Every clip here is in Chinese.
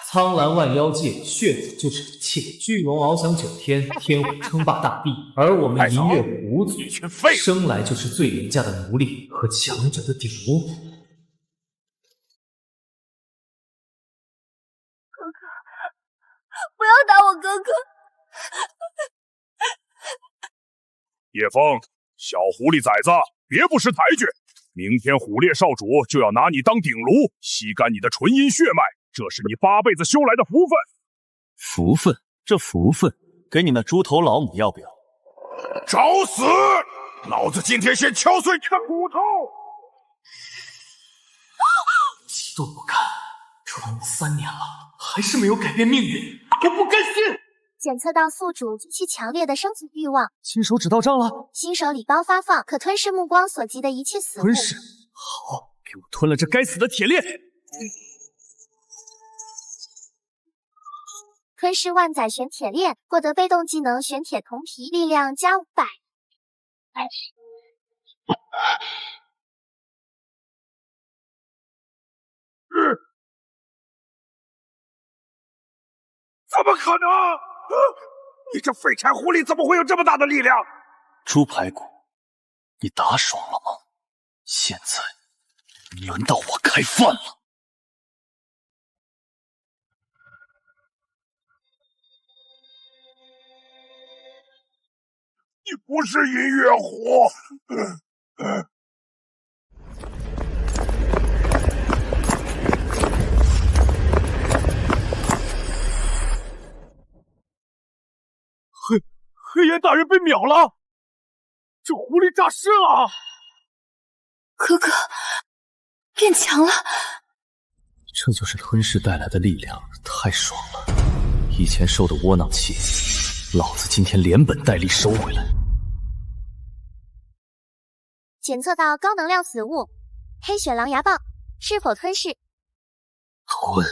苍蓝万妖界，血统就是一切。巨龙翱翔9天，天虎称霸大地，而我们一月虎族生来就是最廉价的奴隶和强者的顶屋。哥哥，不要打我哥哥！叶枫，小狐狸崽子，别不识抬举！明天虎烈少主就要拿你当鼎炉，吸干你的纯阴血脉，这是你8辈子修来的福分。福分？这福分给你那猪头老母要不要？找死！老子今天先敲碎你的骨头！激动不堪，传武3年了，还是没有改变命运，我不甘心！检测到宿主极其强烈的生存欲望，新手指到账了。新手礼包发放，可吞噬目光所及的一切死物。吞噬，好，给我吞了这该死的铁链！吞噬万载玄铁链，获得被动技能玄铁铜皮，力量加500。怎么可能？你这废柴狐狸怎么会有这么大的力量？猪排骨，你打爽了吗？现在轮到我开饭了。你不是音乐虎。黑岩大人被秒了，这狐狸诈尸了！哥哥变强了，这就是吞噬带来的力量，太爽了！以前受的窝囊气，老子今天连本带利收回来。检测到高能量死物黑血狼牙棒，是否吞噬？吞。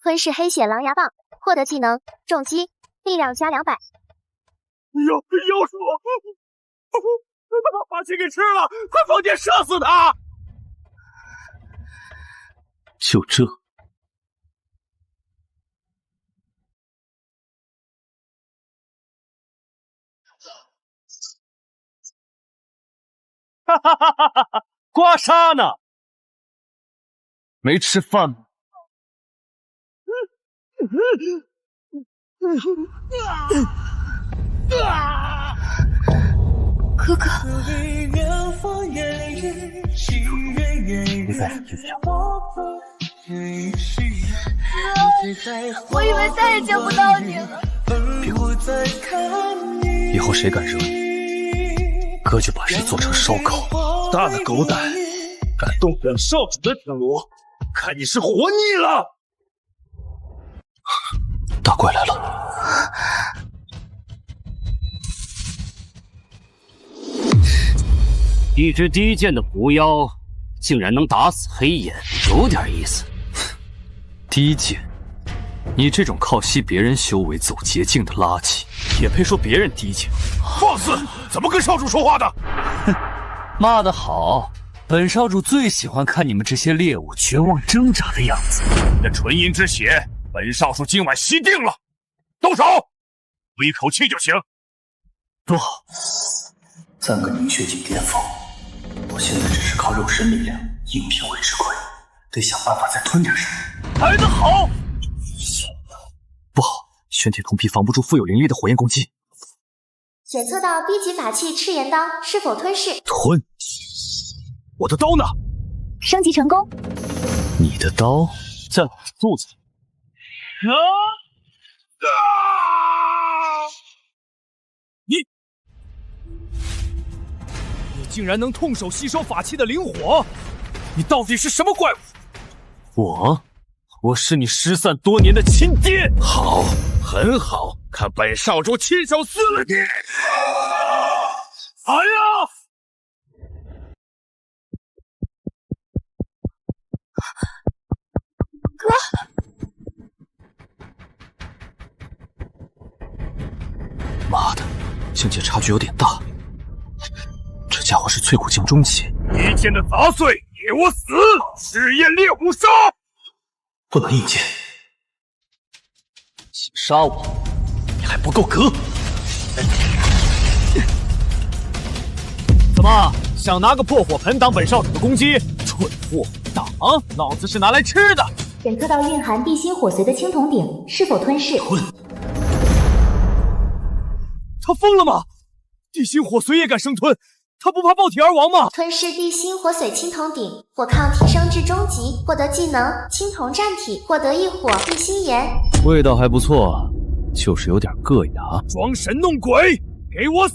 吞噬黑血狼牙棒，获得技能重击，力量加200。妖鼠，他把血给吃了，快放箭射死他！就这？哈哈哈哈哈！刮痧呢？没吃饭吗？哥哥，我以为再也见不到你了。别哭，以后谁敢惹你，哥就把谁做成烧烤。大的狗胆，敢动本少主的鼎炉，看你是活腻了！大怪来了。一只低贱的狐妖，竟然能打死黑岩，有点意思。低贱？你这种靠吸别人修为走捷径的垃圾，也配说别人低贱？放肆！怎么跟少主说话的？哼，骂得好！本少主最喜欢看你们这些猎物绝望挣扎的样子。你的纯阴之血，本少主今晚吸定了。动手，吐一口气就行。多好，3个凝血境巅峰，我现在只是靠肉身力量硬拼为之亏，得想办法再吞点什么。来得好！不好，玄铁铜皮防不住富有灵力的火焰攻击。检测到 B 级法器赤炎刀，是否吞噬？吞。我的刀呢？升级成功。你的刀在我肚子里。你竟然能痛手吸收法器的灵火，你到底是什么怪物？我是你失散多年的亲爹。好，很好，看本少主亲手撕了你！哎呀！哥，妈的，境界差距有点大。这家伙是淬火境中期，一剑的杂碎，给我死！赤焰烈虎杀！不能硬接。想杀我，你还不够格。怎么想拿个破火盆当本少主的攻击？蠢货，挡！老子是拿来吃的。检测到蕴含地心火髓的青铜鼎，是否吞噬？他疯了吗？地心火髓也敢生吞？他不怕爆体而亡吗？吞噬地心火髓青铜鼎，火抗提升至中级，获得技能青铜战体，获得一火地心炎。味道还不错，就是有点硌牙。装神弄鬼，给我死！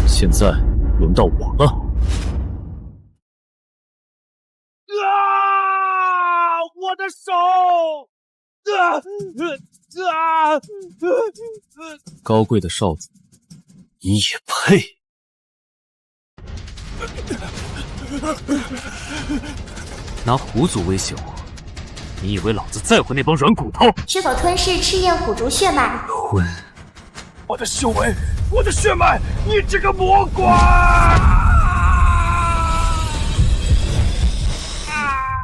现在轮到我了。我的手！高贵的少子，你也配？拿狐族威胁我，你以为老子在乎那帮软骨头？是否吞噬赤焰虎烛血脉？混！我的修为，我的血脉，你这个魔鬼！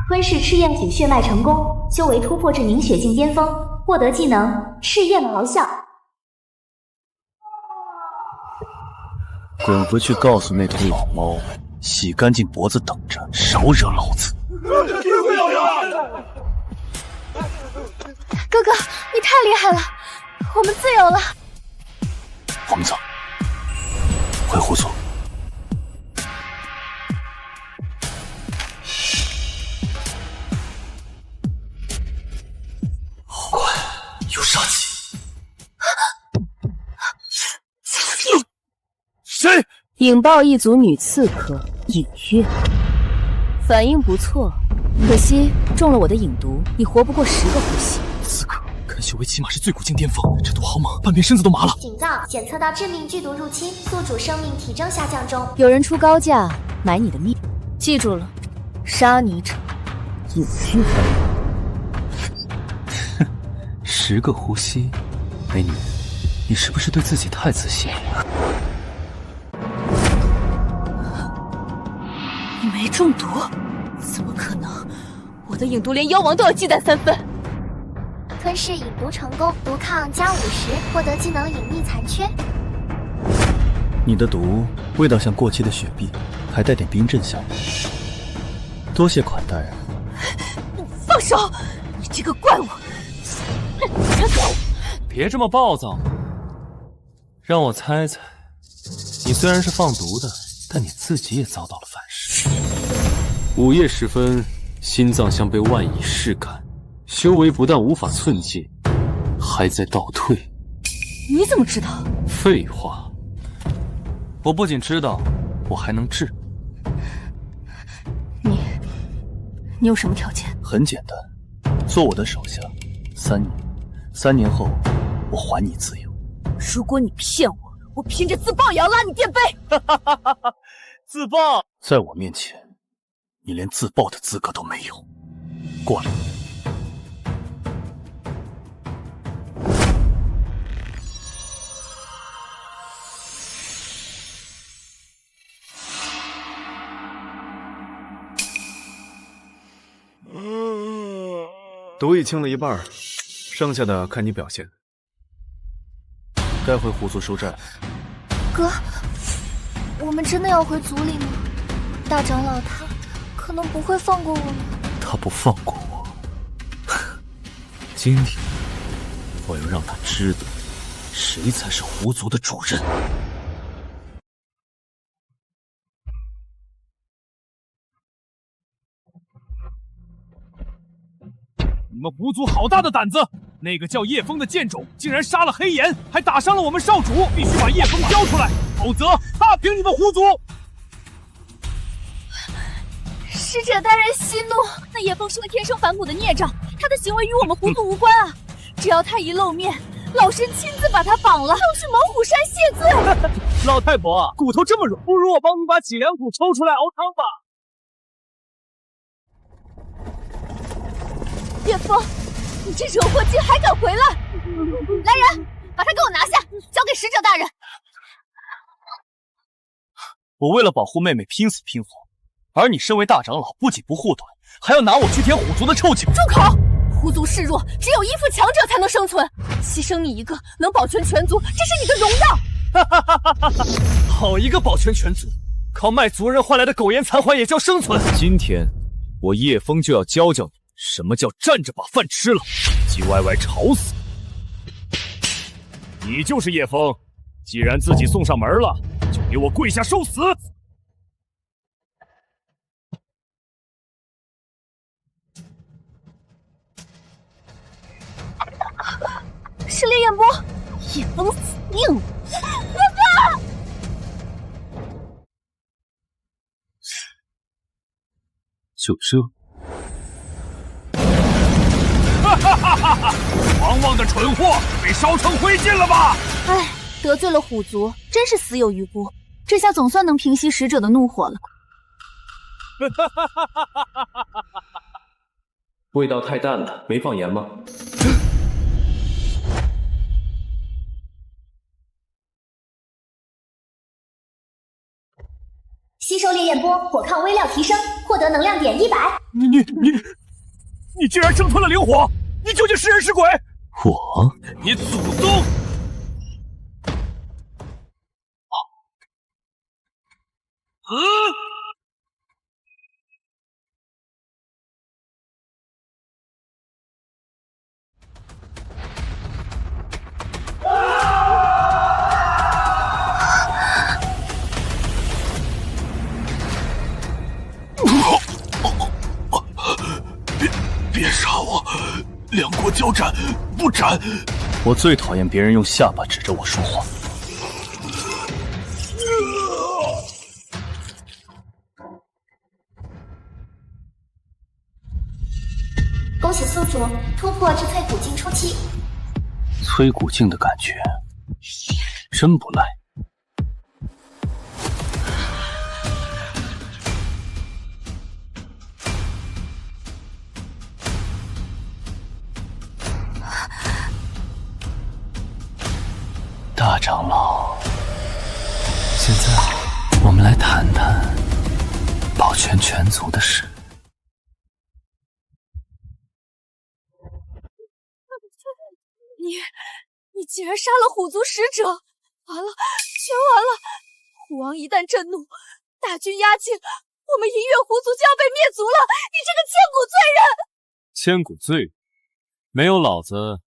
吞噬赤焰虎血脉成功，修为突破至凝血境巅峰，获得技能赤焰咆哮。滚回去告诉那头老猫，洗干净脖子等着，少惹老子。哥哥，你太厉害了，我们自由了。我们走，回狐族。好快，有杀气。谁？引爆一族女刺客隐月，反应不错，可惜中了我的引毒，你活不过10个呼吸。刺客，看修为起码是最古境巅峰，这毒好猛，半边身子都麻了。警告：检测到致命剧毒入侵，宿主生命体征下降中。有人出高价买你的命，记住了，杀你者隐月。哼，10个呼吸，美女，你是不是对自己太自信了？你没中毒？怎么可能？我的引毒连妖王都要忌惮3分。吞噬引毒成功，毒抗加50，获得技能隐匿残缺。你的毒味道像过期的雪碧，还带点冰镇效果。多谢款待啊！放手！你这个怪物！别这么暴躁，让我猜猜，你虽然是放毒的，但你自己也遭到了反噬。午夜时分，心脏像被万蚁噬干，修为不但无法寸进，还在倒退。你怎么知道？废话，我不仅知道，我还能治。你有什么条件？很简单，做我的手下3年，3年后我还你自由。如果你骗我，我凭着自爆也要拉你垫背。自爆！在我面前，你连自爆的资格都没有。过来。毒已清了一半，剩下的看你表现。该回狐族收债。哥，我们真的要回族里吗？大长老他可能不会放过我们。他不放过我，今天我要让他知道，谁才是狐族的主人。你们狐族好大的胆子！那个叫叶枫的贱种竟然杀了黑岩，还打伤了我们少主，必须把叶枫交出来，否则踏平你们狐族！使者大人息怒，那叶枫是个天生反骨的孽障，他的行为与我们狐族无关啊！只要他一露面，老身亲自把他绑了，要去猛虎山谢罪。老太婆，骨头这么软，不如我帮你把脊梁骨抽出来熬汤吧。叶枫，你这惹祸精还敢回来！来人，把他给我拿下，交给给使者大人。我为了保护妹妹拼死拼活，而你身为大长老，不仅不护短，还要拿我去舔虎族的臭脚。住口！狐族示弱，只有依附强者才能生存。牺牲你一个，能保全全族，这是你的荣耀。好一个保全全族，靠卖族人换来的苟延残喘也叫生存。今天我叶枫就要教教你什么叫站着把饭吃了，唧歪歪吵死你！你就是叶枫，既然自己送上门了，就给我跪下受死！是烈焰波，叶枫死定了！爸爸，就这，狂妄的蠢货，被烧成灰烬了吧？唉，得罪了虎族，真是死有余辜。这下总算能平息使者的怒火了。味道太淡了，没放盐吗？吸收烈焰波，火抗微料提升，获得能量点100。你居然生吞了灵火！你究竟是人是鬼？我？你祖宗！别杀我！两国交战，不斩！我最讨厌别人用下巴指着我说话。恭喜宿主突破至淬古境初期。淬古境的感觉真不赖。大长老，现在我们来谈谈保全全族的事。你竟然杀了虎族使者！完了，全完了！虎王一旦震怒，大军压境，我们银月狐族就要被灭族了！你这个千古罪人！千古罪人，没有老子，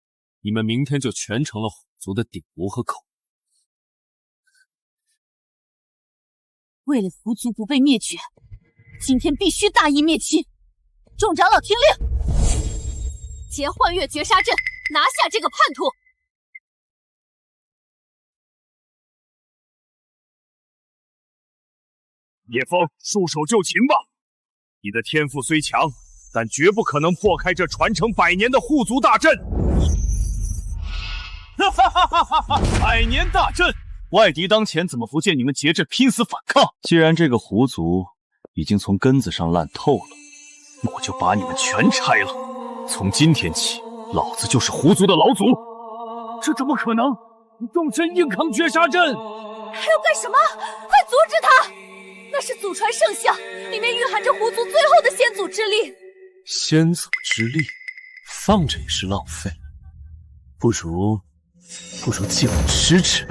你们明天就全成了虎族的顶颅和口。为了狐族不被灭绝，今天必须大义灭亲！众长老听令，结幻月绝杀阵，拿下这个叛徒！叶枫，束手就擒吧！你的天赋虽强，但绝不可能破开这传承100年的护族大阵。100年大阵，外敌当前，怎么不见你们节制拼死反抗？既然这个狐族已经从根子上烂透了，我就把你们全拆了。从今天起，老子就是狐族的老祖。这怎么可能？你动身硬扛绝杀阵，还要干什么？快阻止他！那是祖传圣像，里面蕴含着狐族最后的先祖之力。先祖之力，放着也是浪费，不如借我吃吃。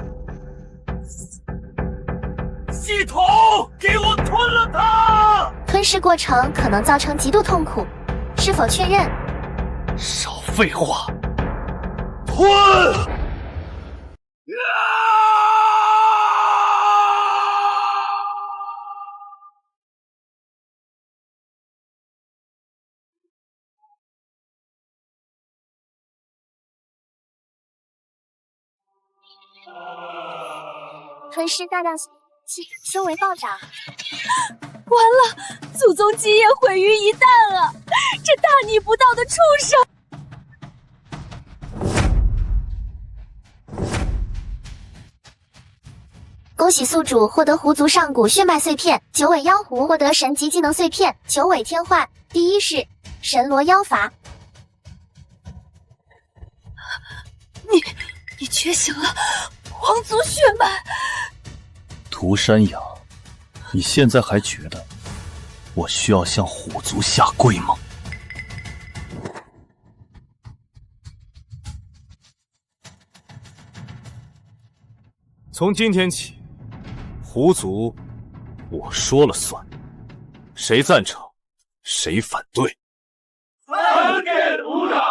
系统，给我吞了它！吞噬过程可能造成极度痛苦，是否确认？少废话！吞！吞噬大量修为暴涨。完了，祖宗基业毁于一旦啊！这大逆不道的畜生！恭喜宿主获得狐族上古血脉碎片，九尾妖狐获得神级技能碎片，九尾天幻，第一式神罗妖法。你觉醒了，我皇族血脉。涂山羊，你现在还觉得我需要向虎族下跪吗？从今天起，虎族我说了算，谁赞成，谁反对。三殿武长。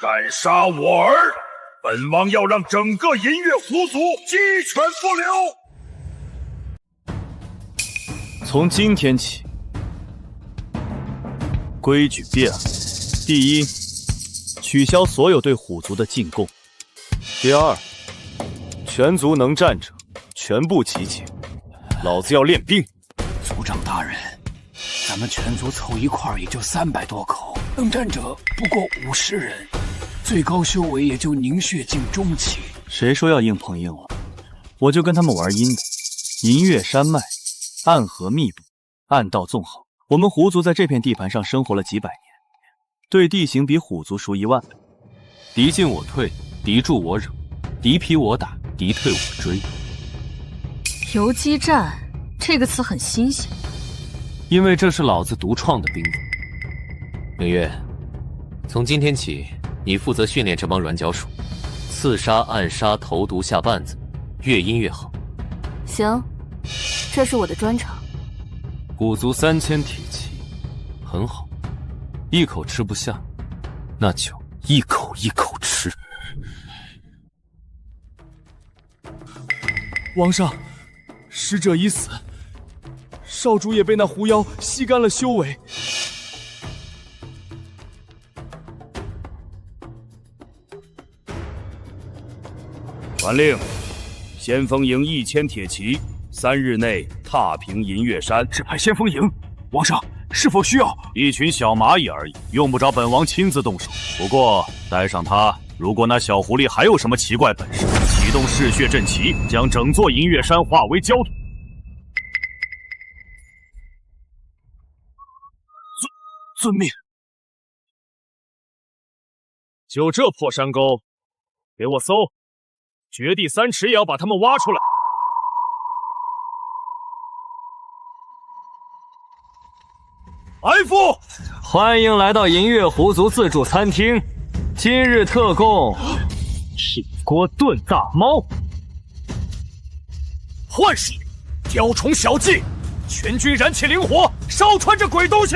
敢杀我儿，本王要让整个银月狐族鸡犬不留。从今天起，规矩变了。第一，取消所有对虎族的进贡；第二，全族能战者全部集结，老子要练兵。族长大人，咱们全族凑一块儿也就300多口，能战者不过50人，最高修为也就凝血境中期。谁说要硬碰硬了？我就跟他们玩阴的。银月山脉暗河密布，暗道纵横。我们狐族在这片地盘上生活了几百年，对地形比虎族熟1万倍。敌进我退，敌驻我惹，敌疲我打，敌退我追。游击战这个词很新鲜，因为这是老子独创的兵法。明月，从今天起，你负责训练这帮软脚鼠，刺杀、暗杀、投毒、下绊子，越阴越好。行，这是我的专长。虎族3000铁骑，很好。一口吃不下，那就一口一口吃。王上，使者已死，少主也被那狐妖吸干了修为。传令，先锋营1000铁骑，3日内踏平银月山。只派先锋营，王上是否需要？一群小蚂蚁而已，用不着本王亲自动手。不过带上他，如果那小狐狸还有什么奇怪本事，启动嗜血阵旗，将整座银月山化为焦土。遵命。就这破山沟，给我搜，绝地3尺也要把他们挖出来。来福，欢迎来到银月狐族自助餐厅，今日特供铁锅炖大猫。幻术，雕虫小技，全军燃起灵火，烧穿这鬼东西！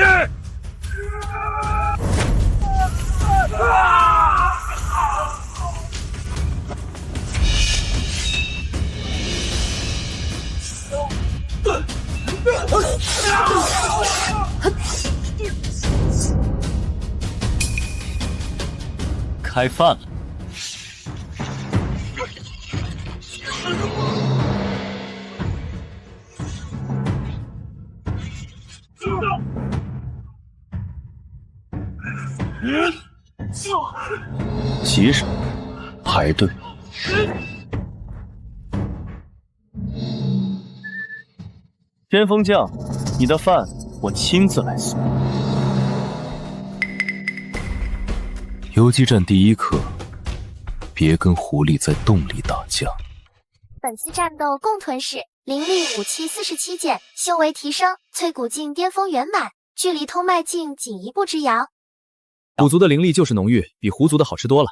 开饭了。急什么？排队。先锋将，你的饭我亲自来送。游击战第一课，别跟狐狸在洞里打架。本次战斗共吞噬灵力武器47件，修为提升，淬骨境巅峰圆满，距离通脉境仅1步之遥。虎族的灵力就是浓郁，比狐族的好吃多了。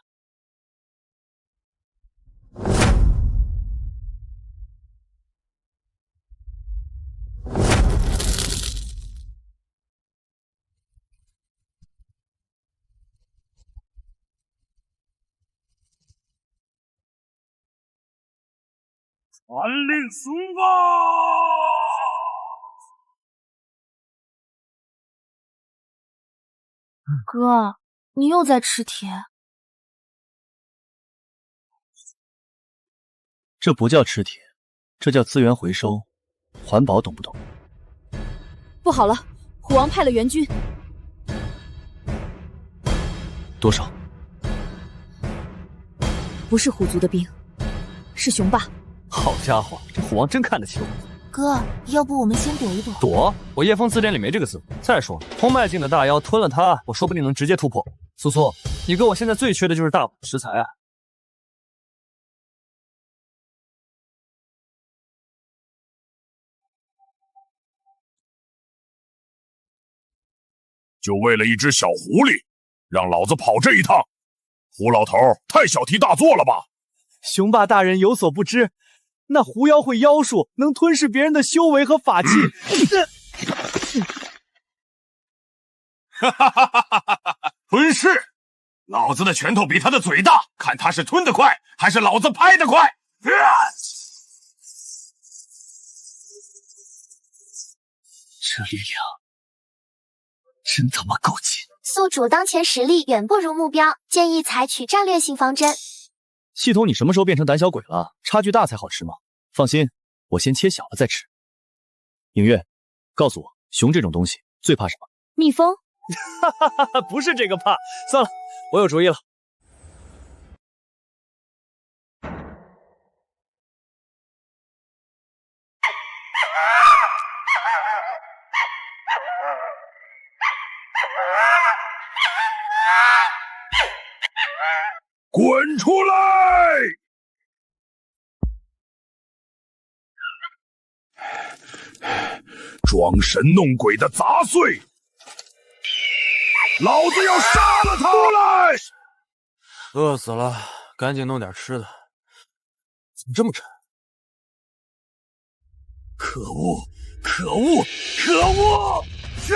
传令松发！哥，你又在吃铁？这不叫吃铁，这叫资源回收，环保，懂不懂？不好了，虎王派了援军。多少？不是虎族的兵，是雄霸。好家伙，这虎王真看得起我。哥，要不我们先躲一躲？躲？我叶枫字典里没这个字。再说了，通脉境的大妖吞了它，我说不定能直接突破。苏苏，你哥我现在最缺的就是大补食材啊。就为了一只小狐狸，让老子跑这一趟，胡老头太小题大做了吧？雄霸大人有所不知，那狐妖会妖术，能吞噬别人的修为和法器。哈哈哈哈哈！吞噬！老子的拳头比他的嘴大，看他是吞得快，还是老子拍得快！这力量真他妈够劲！宿主当前实力远不如目标，建议采取战略性方针。系统，你什么时候变成胆小鬼了？差距大才好吃吗？放心，我先切小了再吃。影月，告诉我，熊这种东西最怕什么？蜜蜂。哈哈哈，不是这个怕。算了，我有主意了。滚出来！装神弄鬼的杂碎，老子要杀了他来！饿死了，赶紧弄点吃的。怎么这么沉？可恶！可恶！可恶！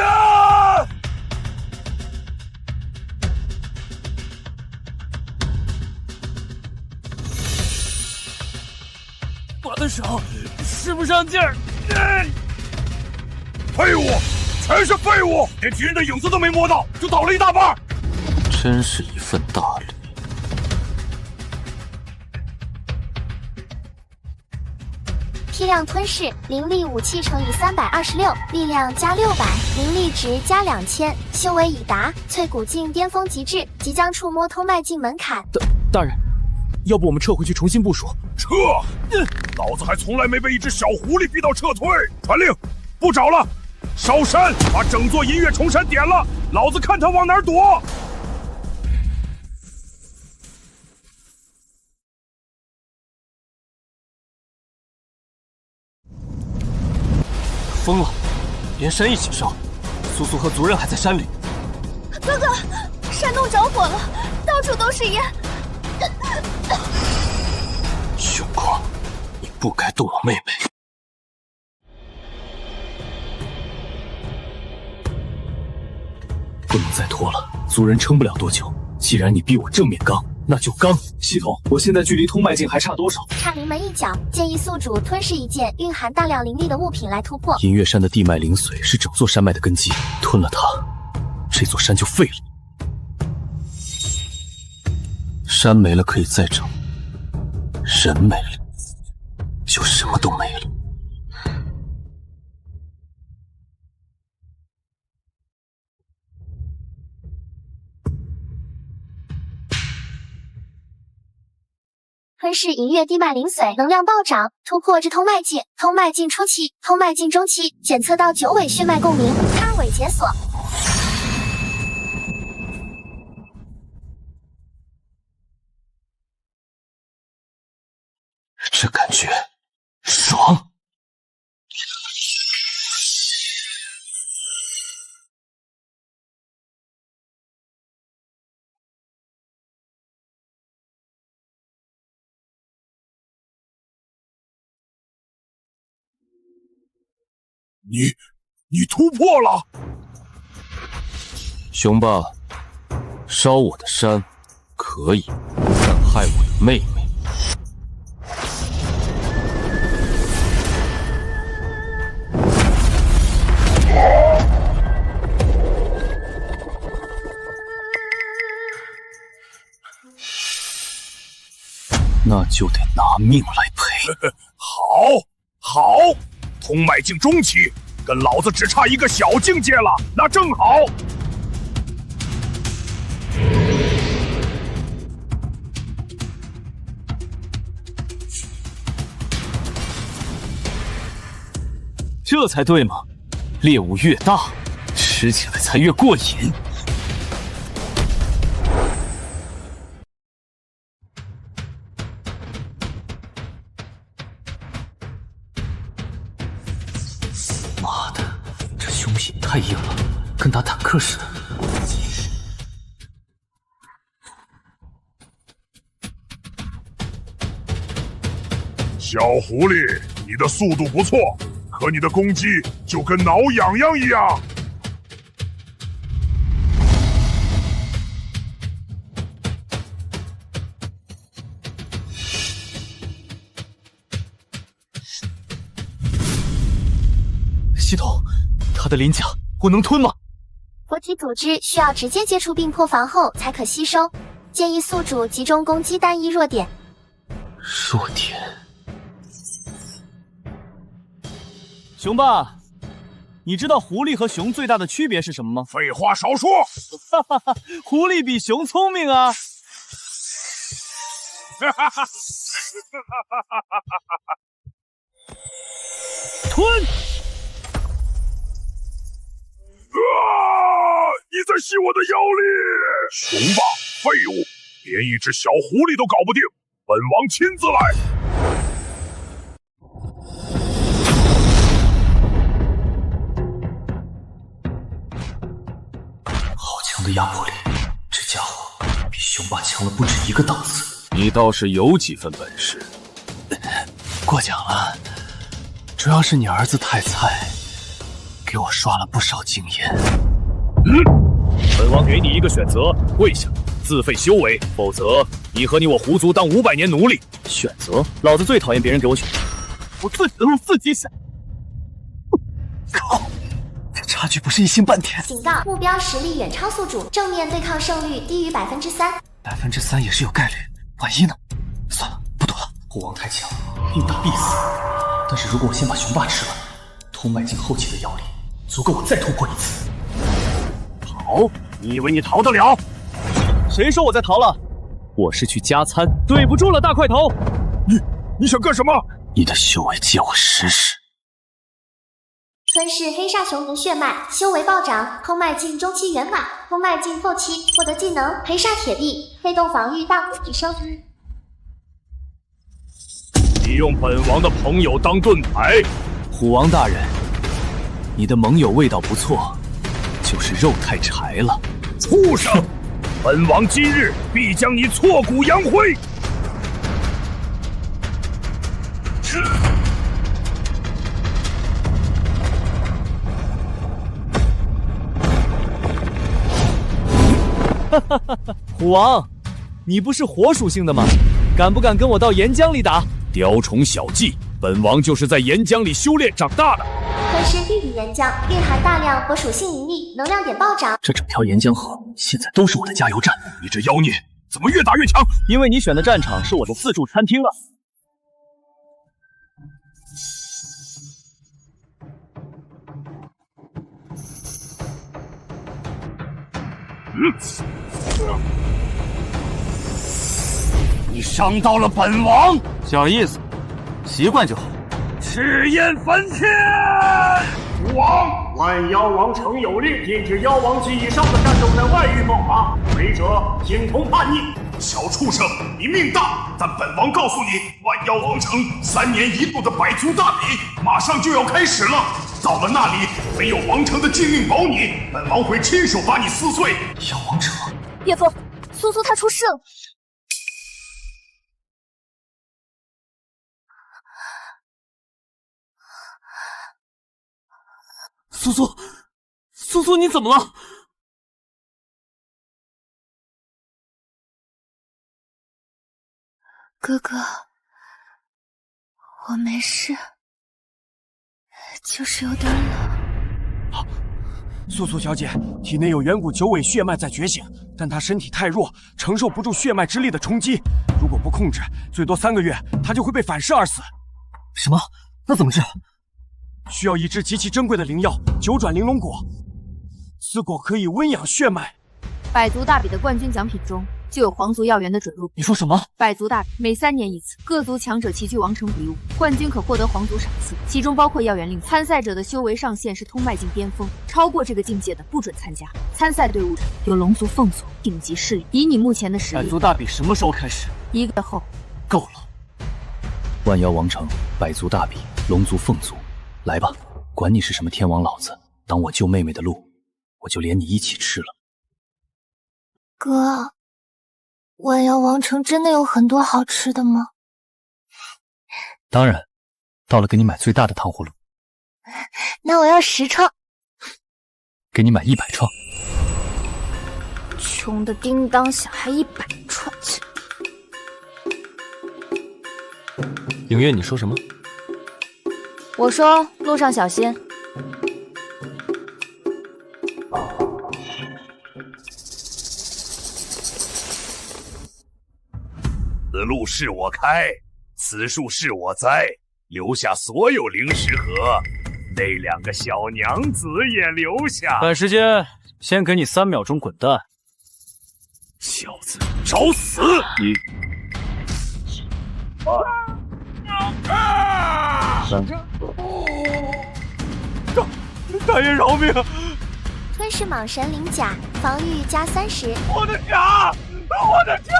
啊！我的手使不上劲儿。废物，全是废物，连敌人的影子都没摸到，就倒了一大半。真是一份大礼。批量吞噬，灵力武器乘以326，力量加600，灵力值加2000，修为已达淬骨境巅峰极致，即将触摸通脉境门槛。大人，要不我们撤回去重新部署？撤！老子还从来没被一只小狐狸逼到撤退。传令，不找了，烧山，把整座银月重山点了，老子看他往哪儿躲。疯了，连山一起烧。苏苏和族人还在山里。哥哥，山洞着火了，到处都是烟。熊狂，你不该动我妹妹。不能再拖了，族人撑不了多久。既然你逼我正面刚，那就刚。系统，我现在距离通脉境还差多少？差临门一脚，建议宿主吞噬一件蕴含大量灵力的物品来突破。银月山的地脉灵髓是整座山脉的根基，吞了它，这座山就废了。山没了可以再整，人没了就什么都没了。吞噬银月地脉灵髓，能量暴涨，突破至通脉境。通脉境初期、通脉境中期，检测到9尾血脉共鸣，2尾解锁。这感觉爽。你突破了！雄霸，烧我的山可以，但害我的妹妹。那就得拿命来赔。好，通脉境中期，跟老子只差一个小境界了，那正好。这才对嘛！猎物越大，吃起来才越过瘾。妈的，这凶器太硬了，跟打坦克似的。小狐狸，你的速度不错，可你的攻击就跟挠痒痒一样。系统，他的鳞甲我能吞吗？活体组织需要直接接触并破防后才可吸收，建议宿主集中攻击单一弱点。弱点。熊爸，你知道狐狸和熊最大的区别是什么吗？废话少说，哈哈哈，狐狸比熊聪明啊！哈哈哈！吞！你在吸我的妖力！熊爸，废物，连一只小狐狸都搞不定，本王亲自来。好强的压迫力，这家伙比熊爸强了不止一个档次。你倒是有几分本事。过奖了，主要是你儿子太菜，给我刷了不少经验。本王给你一个选择，跪下，自废修为，否则你和你我狐族当500年奴隶。选择？老子最讨厌别人给我选，我自己的路自己选。靠，这差距不是一星半点。警告：目标实力远超宿主，正面对抗胜率低于3%。3%也是有概率，万一呢？算了，不赌了。狐王太强，硬打必死。但是如果我先把熊爸吃了，通迈进后期的妖力足够我再突破一次。逃？你以为你逃得了？谁说我在逃了？我是去加餐。对不住了，大块头。你想干什么？你的修为借我试试。吞噬黑煞熊灵血脉，修为暴涨，通迈进中期圆满，通迈进后期获得技能黑煞铁臂，被动防御大幅提升。你用本王的朋友当盾牌。虎王大人，你的盟友味道不错，就是肉太柴了。畜生！本王今日必将你挫骨扬灰！哈哈哈！虎王，你不是火属性的吗？敢不敢跟我到岩浆里打？雕虫小技，本王就是在岩浆里修炼长大的。吞噬地底岩浆，蕴含大量火属性灵力，能量点暴涨。这整条岩浆河现在都是我的加油站。你这妖孽怎么越打越强？因为你选的战场是我的自助餐厅啊。你伤到了本王，小意思，习惯就好。赤焰焚天！王万妖王城有令，禁止妖王级以上的战斗在外域爆发，违者听从判逆。小畜生，你命大，但本王告诉你，万妖王城3年1度的百族大比马上就要开始了。到了那里，没有王城的禁令保你，本王会亲手把你撕碎。妖王城，叶枫，苏苏他出事了。苏苏，你怎么了？哥哥，我没事，就是有点冷。素素小姐体内有远古九尾血脉在觉醒，但她身体太弱，承受不住血脉之力的冲击。如果不控制，最多3个月，她就会被反噬而死。什么？那怎么治？需要一支极其珍贵的灵药——九转玲珑果。此果可以温养血脉。百族大比的冠军奖品中就有皇族要员的准入。你说什么？百族大比每3年一次，各族强者齐聚王城比武，冠军可获得皇族赏赐，其中包括要员令。参赛者的修为上限是通迈境巅峰，超过这个境界的不准参加。参赛队伍中有龙族、凤族顶级势力。以你目前的实力，百族大比什么时候开始？1个月后。够了！万妖王城，百族大比，龙族、凤族，来吧，管你是什么天王老子，当我救妹妹的路，我就连你一起吃了。哥，万妖王城真的有很多好吃的吗？当然，到了给你买最大的糖葫芦。那我要10串。给你买100串。穷的叮当响，还100串。影月，你说什么？我说路上小心。此路是我开，此树是我栽，留下所有灵石盒，那2个小娘子也留下。赶时间，先给你3秒钟滚蛋。小子，找死！1、2、3。大爷饶命！吞噬蟒神鳞甲，防御加30。我的甲！我的甲！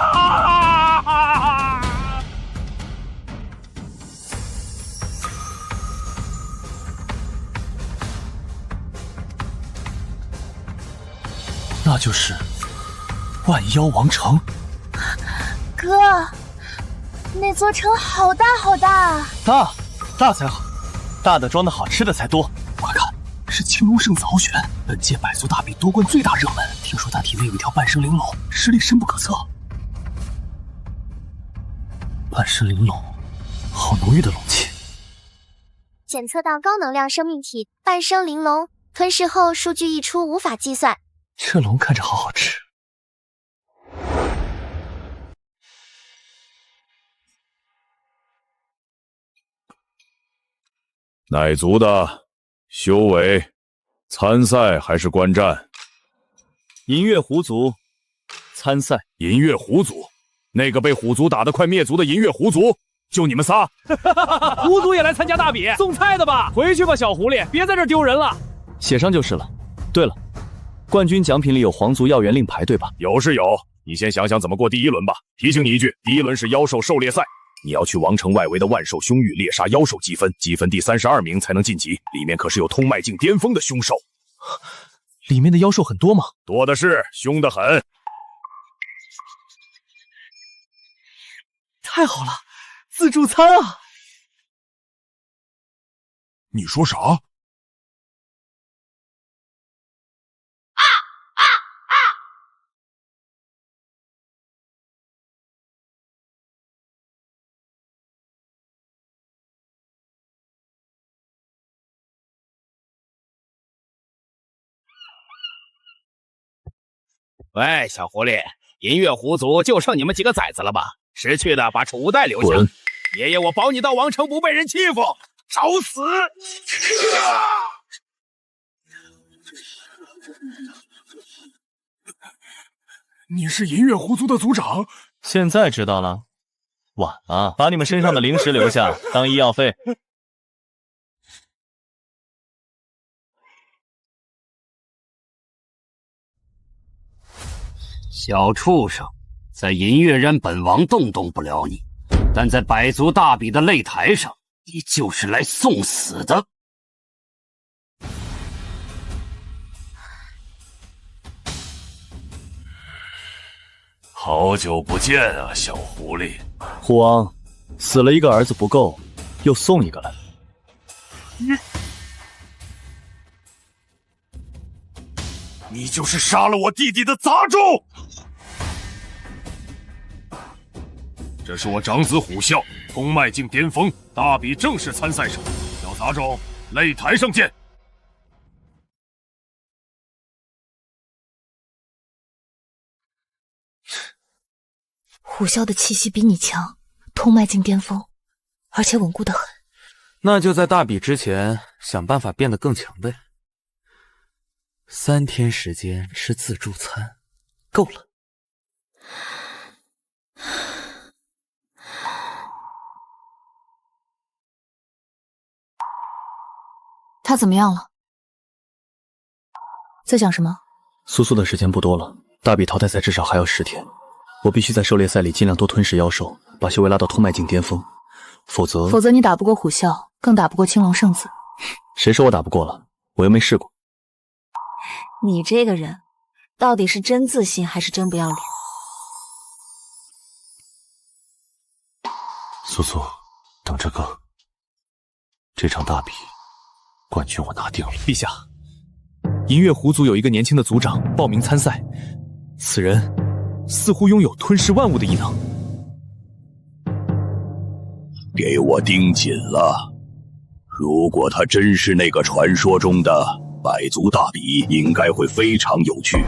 那就是万妖王城。哥，那座城好大好大啊！大才好，大的装的好吃的才多。快看，是青龙圣子獒犬，本届百族大比夺冠最大热门。听说他体内有一条半生玲珑，实力深不可测。半生玲珑，好浓郁的龙气。检测到高能量生命体半生玲珑，吞噬后数据溢出无法计算。这龙看着好好吃。哪族的？修为？参赛还是观战？银月狐族参赛。银月狐族，那个被虎族打得快灭族的银月狐族，就你们仨？狐族也来参加大比，送菜的吧？回去吧，小狐狸，别在这丢人了。写上就是了。对了，冠军奖品里有皇族要员令牌，对吧？有是有，你先想想怎么过第1轮吧。提醒你一句，第1轮是妖兽狩猎赛。你要去王城外围的万兽凶域猎杀妖兽积分，积分第32名才能晋级。里面可是有通迈境巅峰的凶兽。里面的妖兽很多吗？多的是，凶得很。太好了，自助餐啊！你说啥？喂，小狐狸，银月狐族就剩你们几个崽子了吧？识趣的把储物袋留下。滚！爷爷，我保你到王城不被人欺负。找死！你是银月狐族的族长？现在知道了。晚了，把你们身上的零食留下，当医药费。小畜生，在银月山本王动不了你，但在百族大比的擂台上，你就是来送死的。好久不见啊，小狐狸。虎王，死了一个儿子不够，又送一个来。你就是杀了我弟弟的杂种！这是我长子虎啸，通迈境巅峰，大比正式参赛者。小杂种，擂台上见！虎啸的气息比你强，通迈境巅峰，而且稳固得很。那就在大比之前想办法变得更强呗。3天时间吃自助餐，够了。他怎么样了？在讲什么？苏苏的时间不多了，大比淘汰赛至少还要10天，我必须在狩猎赛里尽量多吞噬妖兽，把修为拉到通脉境巅峰，否则你打不过虎啸，更打不过青龙圣子。谁说我打不过了？我又没试过。你这个人，到底是真自信还是真不要脸？苏苏，等着哥，这场大比冠军我拿定了。陛下，银月狐族有一个年轻的族长报名参赛，此人似乎拥有吞噬万物的异能。给我盯紧了！如果他真是那个传说中的百族大比，应该会非常有趣。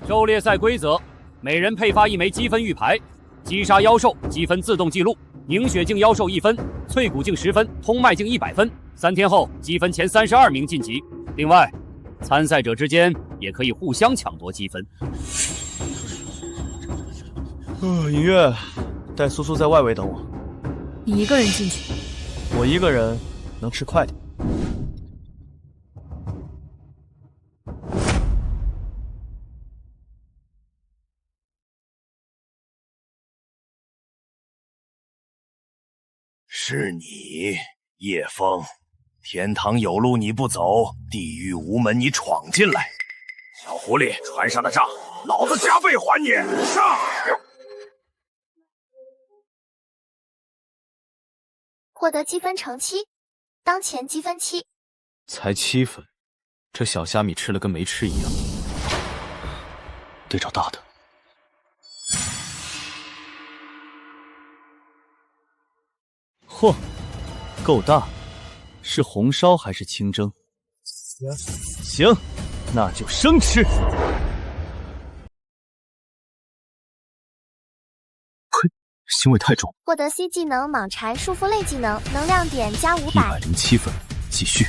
狩猎赛规则：每人配发1枚积分玉牌，击杀妖兽积分自动记录，凝血境妖兽1分，淬骨境10分，通脉境100分。3天后积分前32名晋级。另外，参赛者之间也可以互相抢夺积分。银月，带苏苏在外围等我。你一个人进去？我一个人能吃快点。是你，叶枫。天堂有路你不走，地狱无门你闯进来。小狐狸，船上的账，老子加倍还你！上！获得积分乘7，当前积分7。才7分，这小虾米吃了跟没吃一样。得找大的。嚯，够大。是红烧还是清蒸？行，那就生吃。亏，腥味太重。获得 C 技能蟒蝉束缚类技能，能量点加500。107分，继续。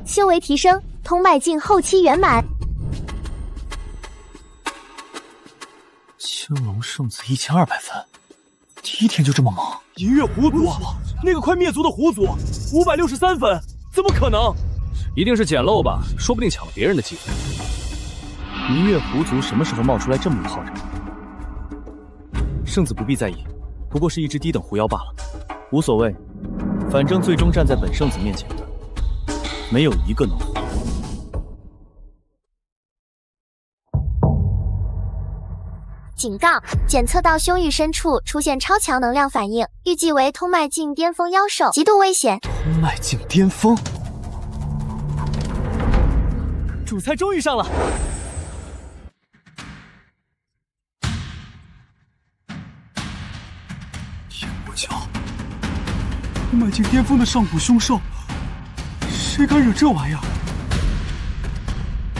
修为提升，通脉境后期圆满。青龙圣子1200分，第1天就这么猛！银月狐族，那个快灭族的狐族，563分，怎么可能？一定是捡漏吧，说不定抢了别人的积分。银月狐族什么时候冒出来这么一号人？圣子不必在意，不过是一只低等狐妖罢了，无所谓，反正最终站在本圣子面前的。没有一个能活。警告：检测到胸域深处出现超强能量反应，预计为通脉境巅峰妖兽，极度危险。通脉境巅峰，主菜终于上了。天魔教，通脉境巅峰的上古凶兽。谁敢惹这玩意儿？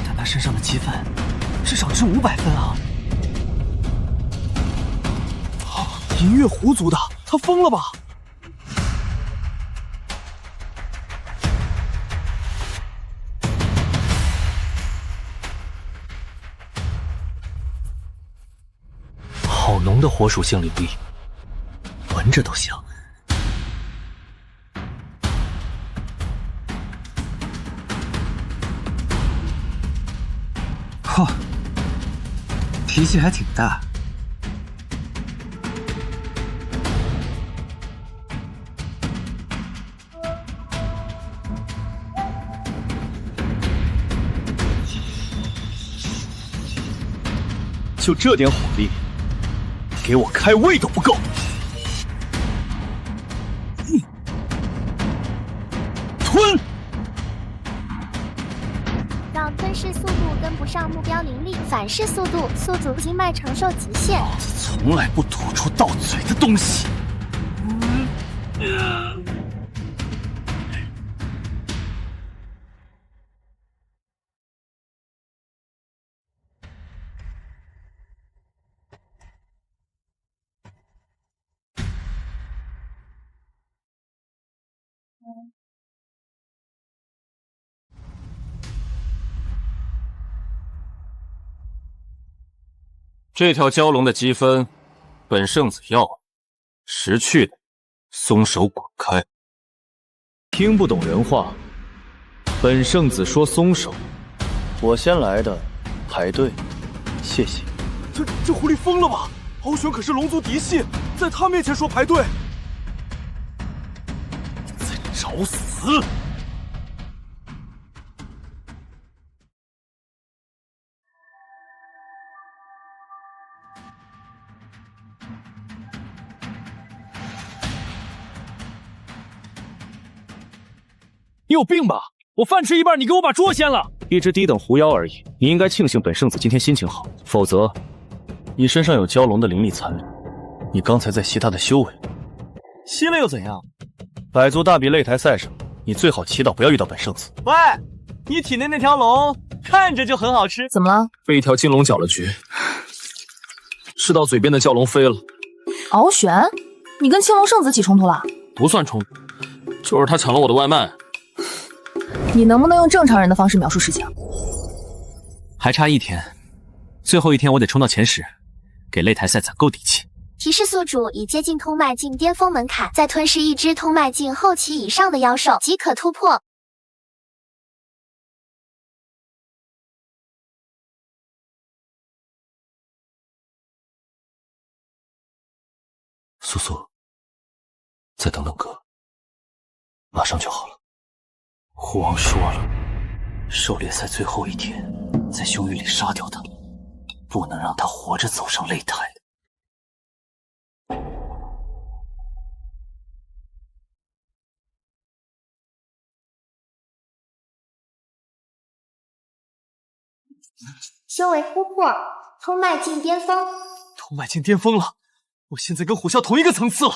但他身上的积分至少值500分啊！银月狐族的，他疯了吧？好浓的火属性灵力，闻着都香。嚯，脾气还挺大。就这点火力，给我开胃都不够。吞！让吞噬速度跟不上目标灵力，反噬速度，宿主经脉承受极限。老子从来不吐出到嘴的东西。这条蛟龙的积分，本圣子要，识趣的松手滚开。听不懂人话，本圣子说松手。我先来的，排队，谢谢。这狐狸疯了吧？敖玄可是龙族嫡系，在他面前说排队，在找死！你有病吧？我饭吃一半，你给我把桌掀了！一只低等狐妖而已，你应该庆幸本圣子今天心情好，否则，你身上有蛟龙的灵力残留，你刚才在吸他的修为。吸了又怎样？百足大比擂台赛上，你最好祈祷不要遇到本圣子。喂，你体内那条龙看着就很好吃，怎么了？被一条金龙搅了局，吃到嘴边的蛟龙飞了。敖玄，你跟青龙圣子起冲突了？不算冲突，就是他抢了我的外卖。你能不能用正常人的方式描述事情？还差1天，最后1天我得冲到前10，给擂台赛攒够底气。提示宿主已接近通脉境巅峰门槛，再吞噬一只通脉境后期以上的妖兽即可突破。苏苏，再等等哥，马上就好了。虎王说了，狩猎赛最后1天，在凶域里杀掉他，不能让他活着走上擂台。修为突破，通脉境巅峰。通脉境巅峰了，我现在跟虎啸同一个层次了。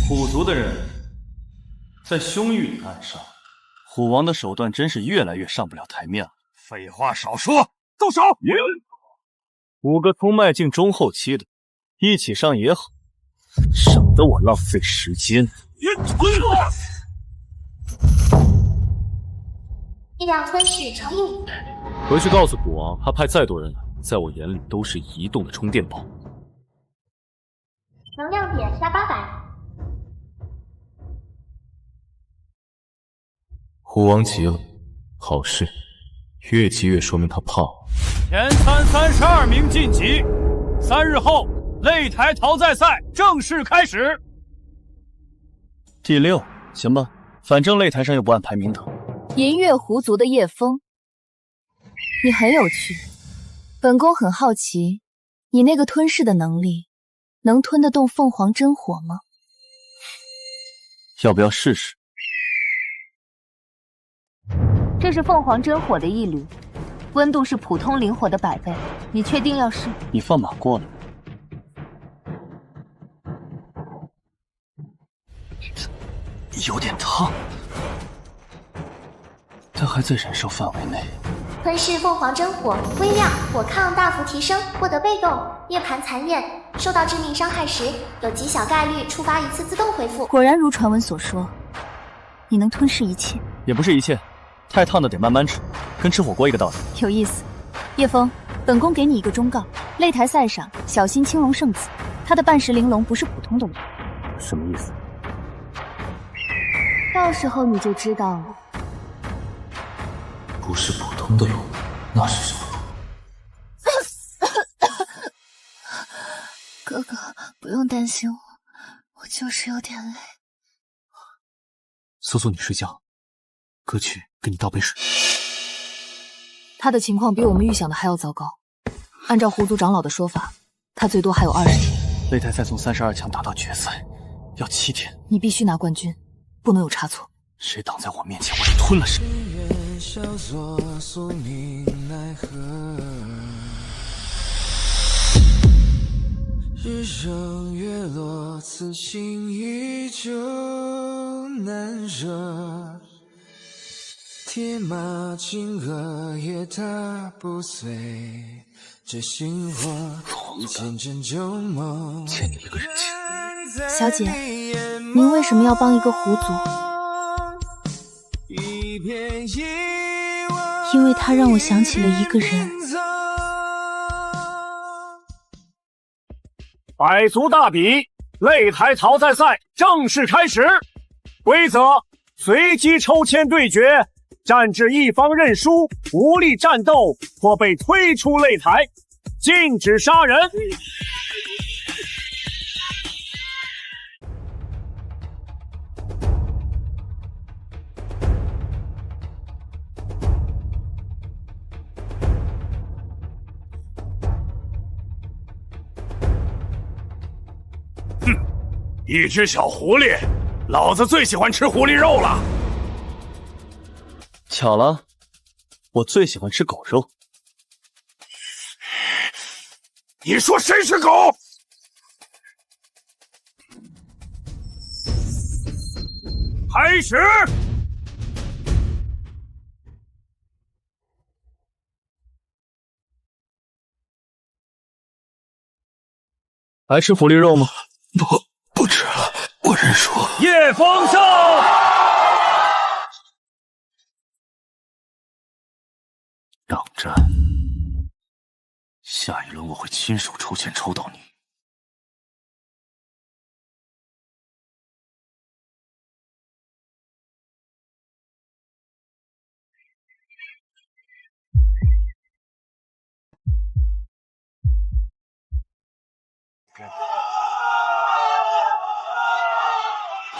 虎族的人在凶域里暗杀，虎王的手段真是越来越上不了台面了。废话少说，动手！5个通脉境中后期的，一起上也好，省得我浪费时间。力量吞噬乘以5。回去告诉虎王，他派再多人来，在我眼里都是移动的充电宝。能量点加800。虎王急了，好事，越急越说明他怕我。前参32名晋级，3日后擂台淘汰赛正式开始。第6，行吧，反正擂台上又不按排名等。银月狐族的叶枫，你很有趣。本宫很好奇，你那个吞噬的能力，能吞得动凤凰真火吗？要不要试试？这是凤凰真火的1缕，温度是普通灵火的100倍。你确定要试？你放马过来。有点烫，他还在忍受范围内。吞噬凤凰真火，微量火抗大幅提升，获得被动涅槃残焰。受到致命伤害时，有极小概率触发1次自动回复。果然如传闻所说，你能吞噬一切。也不是一切，太烫的得慢慢吃，跟吃火锅一个道理。有意思。叶枫，本宫给你一个忠告，擂台赛上小心青龙圣子，他的半食玲珑不是普通的龙。什么意思？到时候你就知道了。不是普通的龙，那是什么？哥哥，不用担心我，我就是有点累。苏苏，你睡觉，哥去给你倒杯水。他的情况比我们预想的还要糟糕。按照狐族长老的说法，他最多还有20天。擂台赛从32强打到决赛，要7天。你必须拿冠军，不能有差错。谁挡在我面前，我就吞了谁。日升月落，此心依旧难舍。铁马金戈也踏不碎，这心火一见真就梦。欠你一个人情。小姐，您为什么要帮一个狐族？一片因为它让我想起了一个人。百足大比擂台淘汰赛正式开始，规则：随机抽签对决，战至一方认输、无力战斗或被推出擂台，禁止杀人。一只小狐狸，老子最喜欢吃狐狸肉了。巧了，我最喜欢吃狗肉。你说谁是狗？开始！还吃狐狸肉吗？不吃了，我认输。叶风胜！等着，下一轮我会亲手抽签抽到你。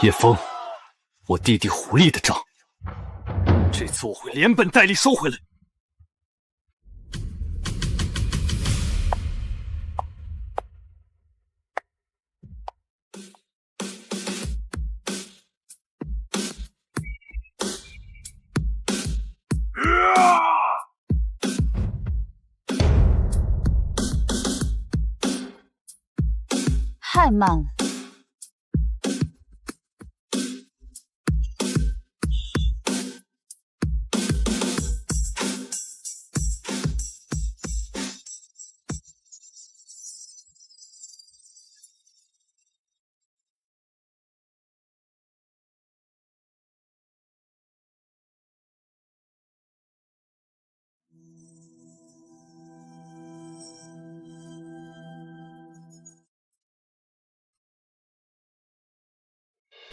叶枫，我弟弟狐狸的账，这次我会连本带利收回来。太慢了。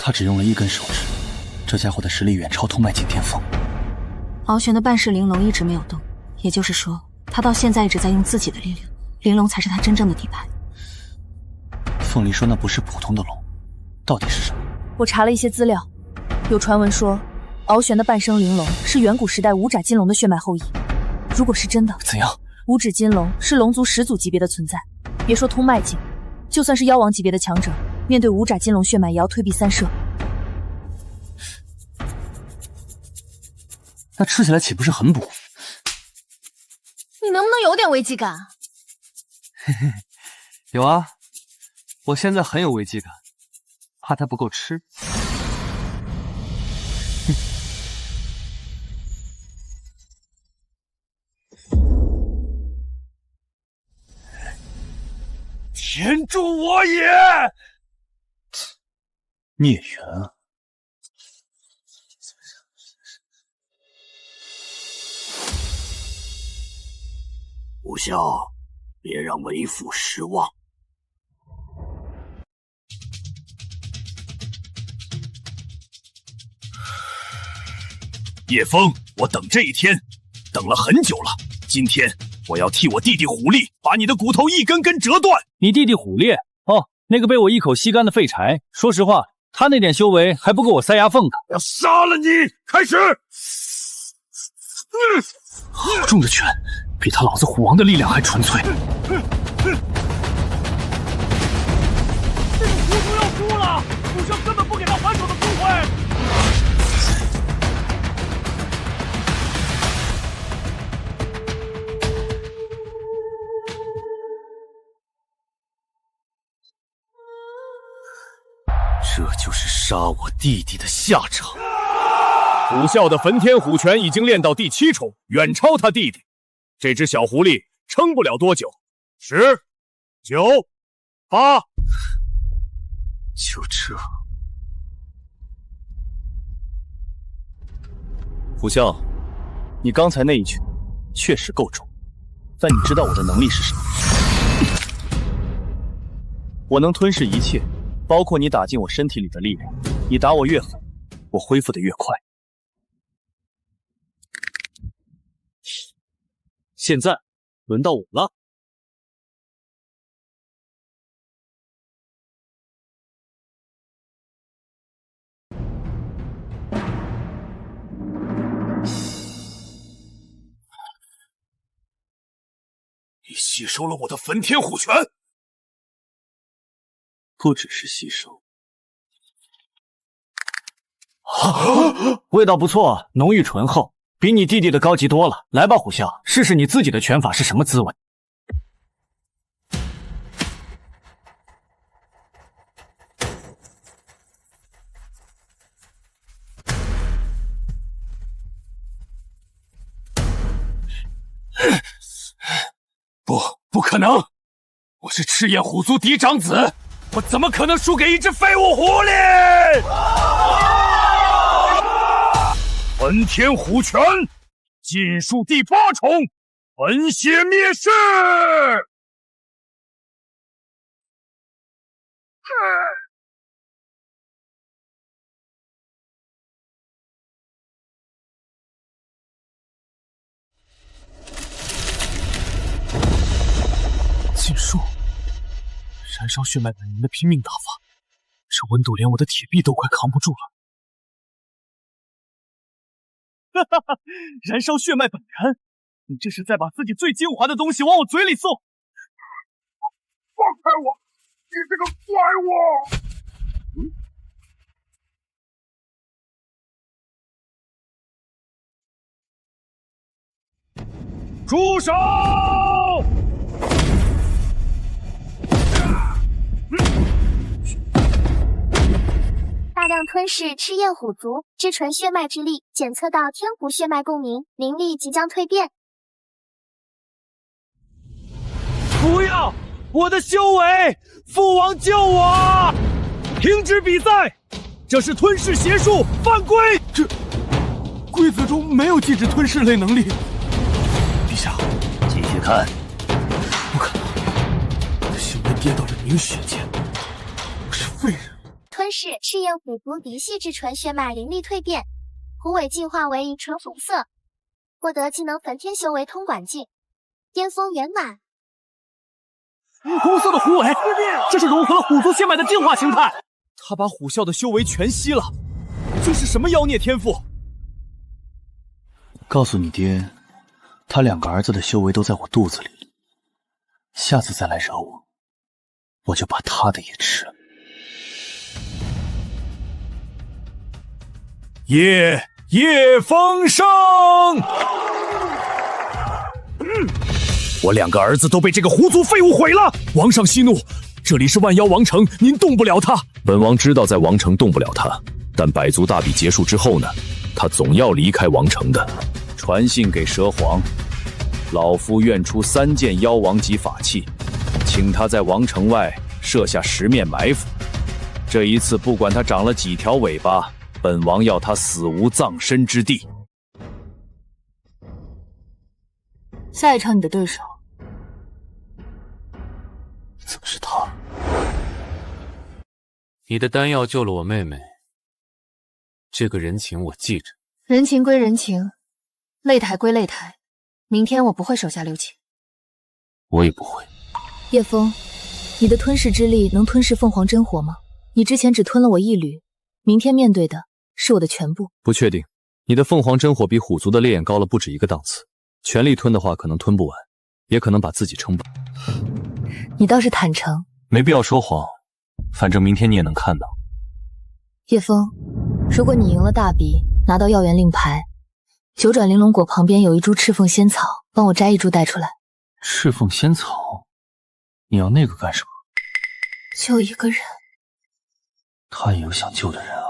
他只用了一根手指，这家伙的实力远超通脉境巅峰。敖玄的半世玲珑一直没有动，也就是说，他到现在一直在用自己的力量，玲珑才是他真正的底牌。凤梨说那不是普通的龙，到底是什么？我查了一些资料，有传闻说，敖玄的半生玲珑是远古时代五爪金龙的血脉后裔。如果是真的，怎样？五指金龙是龙族始祖级别的存在，别说通脉境，就算是妖王级别的强者，面对五爪金龙血脉也要退避三舍。那吃起来岂不是很补？你能不能有点危机感？嘿嘿，有啊，我现在很有危机感，怕它不够吃。天助我也！孽缘啊！不孝，别让为父失望。叶枫，我等这一天等了很久了，今天我要替我弟弟虎力把你的骨头一根根折断。你弟弟虎烈？哦，那个被我一口吸干的废柴。说实话，他那点修为还不够我塞牙缝的。要杀了你！开始！好重的拳，比他老子虎王的力量还纯粹。这个狐族要输了，主将根本不给他还手的机会。这就是杀我弟弟的下场。虎啸的焚天虎拳已经练到第7重，远超他弟弟。这只小狐狸撑不了多久。10、9、8，就这。虎啸，你刚才那一拳确实够重，但你知道我的能力是什么？我能吞噬一切，包括你打进我身体里的力量。你打我越狠，我恢复的越快。现在轮到我了。你吸收了我的焚天虎拳，不只是吸收。味道不错，浓郁醇厚，比你弟弟的高级多了。来吧，虎啸，试试你自己的拳法是什么滋味。不可能！我是赤焰虎族嫡长子，我怎么可能输给一只废物狐狸？焚天虎拳，禁术第8重，焚血灭世！禁术，燃烧血脉本人的拼命打法，这温度连我的铁臂都快扛不住了。哈哈哈！燃烧血脉本人，你这是在把自己最精华的东西往我嘴里送！放开我！你这个怪物！住手！大量吞噬赤焰虎族之纯血脉之力，检测到天湖血脉共鸣，灵力即将蜕变。不要！我的修为！父王救我！停止比赛！这是吞噬邪术，犯规！这规则中没有禁止吞噬类能力。陛下，继续看。不可能，我的修为跌到了凝血界，我是废人。吞噬赤焰虎族嫡系之纯血脉灵力蜕变，虎尾进化为纯红色，获得技能焚天修为通管境，巅峰圆满。红色的虎尾，这是融合了虎族血脉的进化形态。他把虎啸的修为全吸了，这是什么妖孽天赋？告诉你爹，他2个儿子的修为都在我肚子里，下次再来惹我，我就把他的也吃了。夜风声！我2个儿子都被这个狐族废物毁了！王上息怒，这里是万妖王城，您动不了他。本王知道在王城动不了他，但百族大比结束之后呢，他总要离开王城的。传信给蛇皇，老夫愿出3件妖王级法器，请他在王城外设下10面埋伏。这一次不管他长了几条尾巴，本王要他死无葬身之地。下一场你的对手怎么是他？你的丹药救了我妹妹，这个人情我记着。人情归人情，擂台归擂台，明天我不会手下留情。我也不会。叶枫，你的吞噬之力能吞噬凤凰真火吗？你之前只吞了我一缕，明天面对的是我的全部。不确定，你的凤凰真火比虎族的烈焰高了不止一个档次，全力吞的话可能吞不完，也可能把自己撑爆。你倒是坦诚。没必要说谎，反正明天你也能看到。叶枫，如果你赢了大比，拿到药源令牌，九转玲珑果旁边有一株赤凤仙草，帮我摘一株带出来。赤凤仙草？你要那个干什么？就一个人。他也有想救的人啊。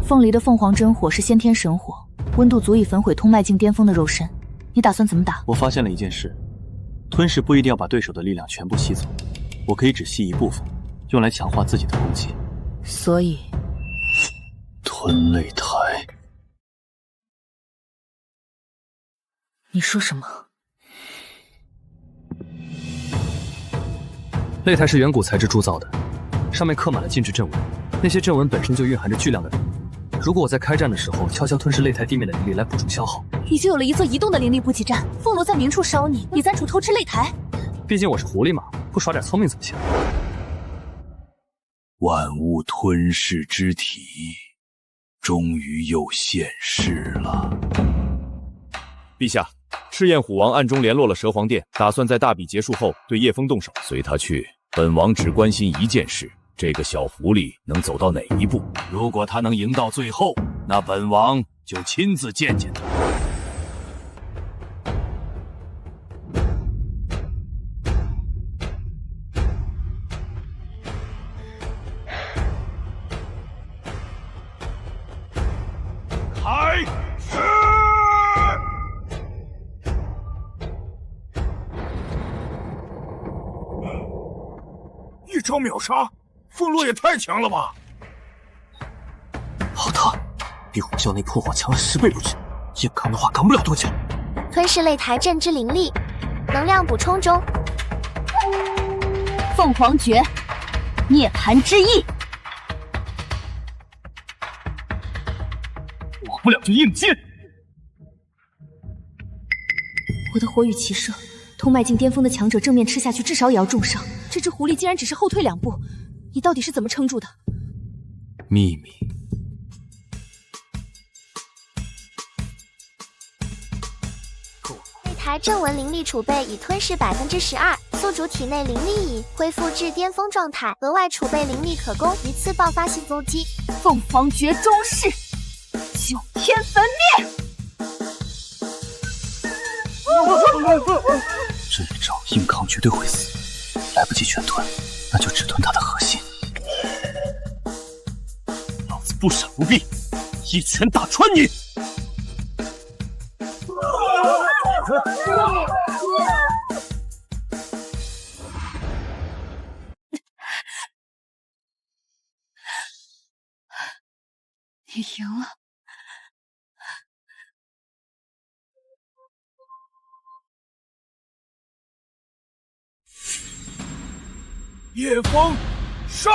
凤梨的凤凰真火是先天神火，温度足以焚毁通脉境巅峰的肉身。你打算怎么打？我发现了一件事，吞噬不一定要把对手的力量全部吸走，我可以只吸一部分，用来强化自己的攻击。所以，吞擂台。你说什么？擂台是远古材质铸造的，上面刻满了禁制阵纹，那些阵纹本身就蕴含着巨量的灵力。如果我在开战的时候悄悄吞噬擂台地面的灵力来补充消耗，已经有了一座移动的灵力补给站，凤罗在明处烧你，你在处偷吃擂台。毕竟我是狐狸嘛，不耍点聪明怎么行？万物吞噬之体，终于又现世了。陛下，赤焰虎王暗中联络了蛇皇殿，打算在大比结束后对叶枫动手。随他去，本王只关心一件事。这个小狐狸能走到哪一步？如果他能赢到最后，那本王就亲自见见他。开始！一招秒杀！凤落也太强了吧！好烫，比火窖内破火强了10倍不止。硬扛的话，扛不了多久。吞噬擂台镇之灵力，能量补充中。凤凰诀，涅槃之翼。躲不了就硬接。我的火雨骑射，通迈境巅峰的强者正面吃下去，至少也要重伤。这只狐狸竟然只是后退2步。你到底是怎么撑住的？秘密。擂台正文灵力储备已吞噬12%，宿主体内灵力已恢复至巅峰状态，额外储备灵力可供一次爆发性攻击。凤凰诀中式，9天焚灭。这一招硬扛绝对会死，来不及全吞，那就只吞它的核心。老子不闪不避，一拳打穿你！你赢了。叶枫，上！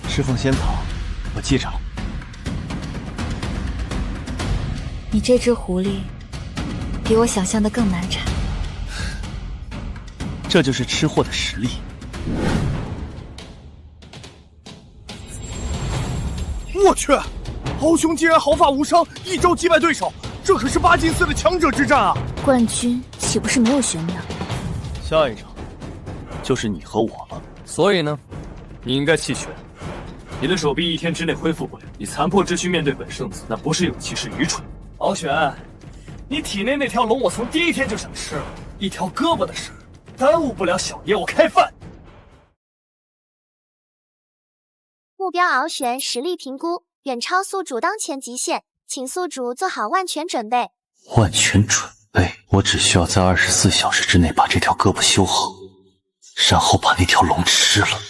侍奉仙草，我记着了。你这只狐狸，比我想象的更难缠。这就是吃货的实力。我去，敖雄竟然毫发无伤，一招击败对手，这可是8进4的强者之战啊！冠军岂不是没有悬念？下一场就是你和我了。所以呢，你应该弃权。你的手臂1天之内恢复不了，你残破之躯面对本圣子，那不是勇气，是愚蠢。敖玄，你体内那条龙，我从第1天就想吃了，一条胳膊的事，耽误不了小爷我开饭。目标敖玄实力评估远超宿主当前极限，请宿主做好万全准备。万全准备，我只需要在24小时之内把这条胳膊修好，然后把那条龙吃了。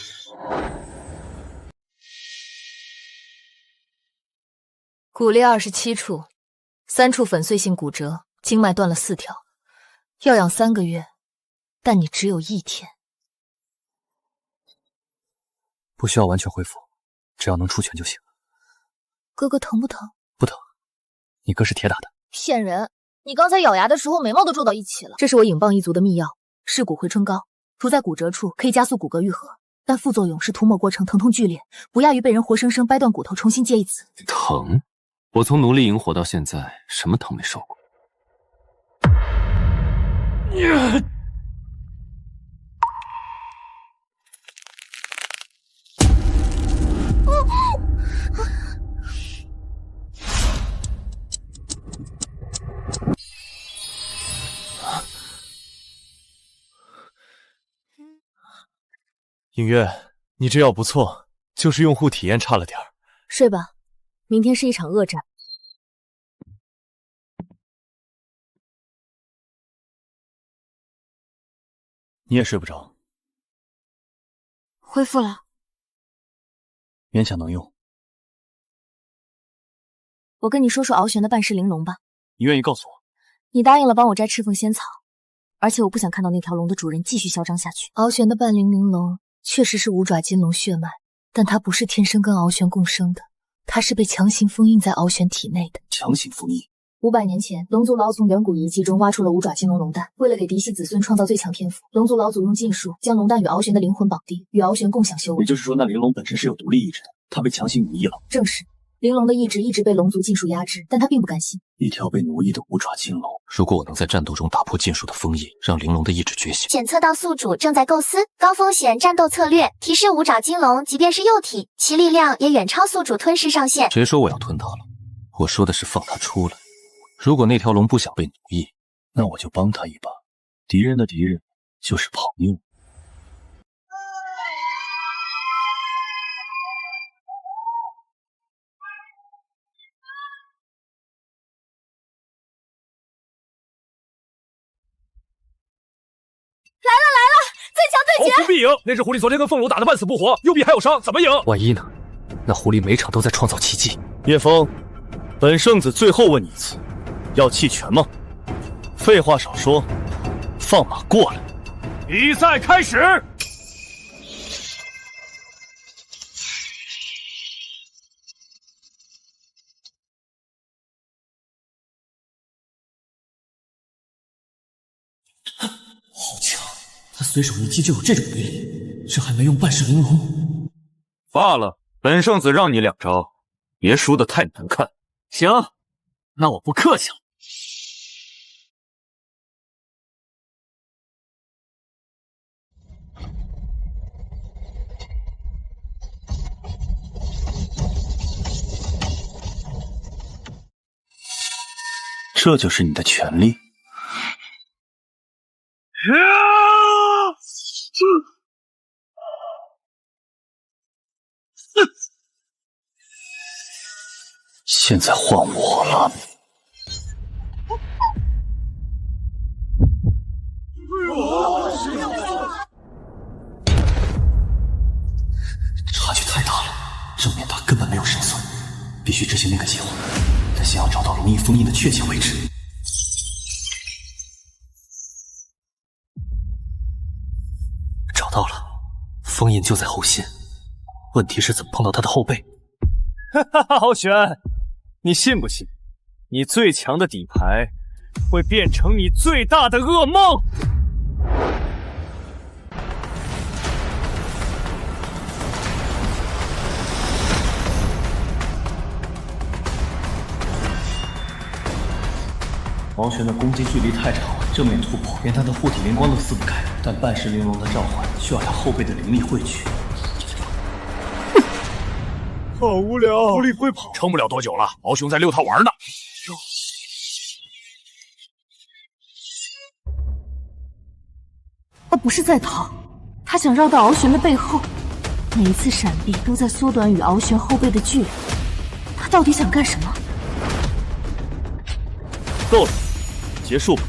骨裂27处，3处粉碎性骨折，经脉断了4条，要养3个月，但你只有1天。不需要完全恢复，只要能出拳就行。哥哥疼不疼？不疼，你哥是铁打的。骗人！你刚才咬牙的时候，眉毛都皱到一起了。这是我影棒一族的秘药，噬骨回春膏，涂在骨折处可以加速骨骼愈合，但副作用是涂抹过程疼痛剧烈，不亚于被人活生生掰断骨头重新接一次。疼？我从奴隶营活到现在，什么疼没受过？影月，你这药不错，就是用户体验差了点儿。睡吧，明天是一场恶战。你也睡不着？恢复了，勉强能用。我跟你说说敖玄的半世玲珑吧。你愿意告诉我？你答应了帮我摘赤凤仙草，而且我不想看到那条龙的主人继续嚣张下去。敖玄的半灵玲珑确实是五爪金龙血脉，但它不是天生跟敖玄共生的，它是被强行封印在敖玄体内的。强行封印？500年前，龙族老祖从远古遗迹中挖出了五爪金龙龙蛋，为了给嫡系子孙创造最强天赋，龙族老祖用禁术将龙蛋与敖玄的灵魂绑定，与敖玄共享修为。也就是说，那玲珑本身是有独立意志的，它被强行奴役了。正是，玲珑的意志一直被龙族禁术压制，但他并不甘心。一条被奴役的五爪金龙，如果我能在战斗中打破禁术的封印，让玲珑的意志觉醒。检测到宿主正在构思高风险战斗策略，提示五爪金龙即便是幼体，其力量也远超宿主吞噬上限。谁说我要吞它了？我说的是放它出来。如果那条龙不想被奴役，那我就帮他一把。敌人的敌人就是朋友。最强对决！不必赢，那只狐狸昨天跟凤龙打得半死不活，右臂还有伤，怎么赢？万一呢？那狐狸每场都在创造奇迹。叶枫，本圣子最后问你一次，要弃权吗？废话少说，放马过来！比赛开始！好强！他随手一击就有这种威力，这还没用半世玲珑。罢了，本圣子让你2招，别输得太难看。行，那我不客气了。这就是你的权利？现在换我了。差距太大了，正面打根本没有胜算，必须执行那个计划，但先要找到龙翼封印的确切位置。找到了，封印就在后线，问题是怎么碰到他的后背。哈哈哈，敖玄，你信不信，你最强的底牌会变成你最大的噩梦？敖玄的攻击距离太长了，正面突破，连他的护体灵光都撕不开。但半世玲珑的召唤需要他后背的灵力汇聚。好无聊，狐狸会跑，撑不了多久了。敖兄在溜他玩呢。他不是在逃，他想绕到敖玄的背后，每一次闪避都在缩短与敖玄后背的距离。他到底想干什么？够了，结束吧。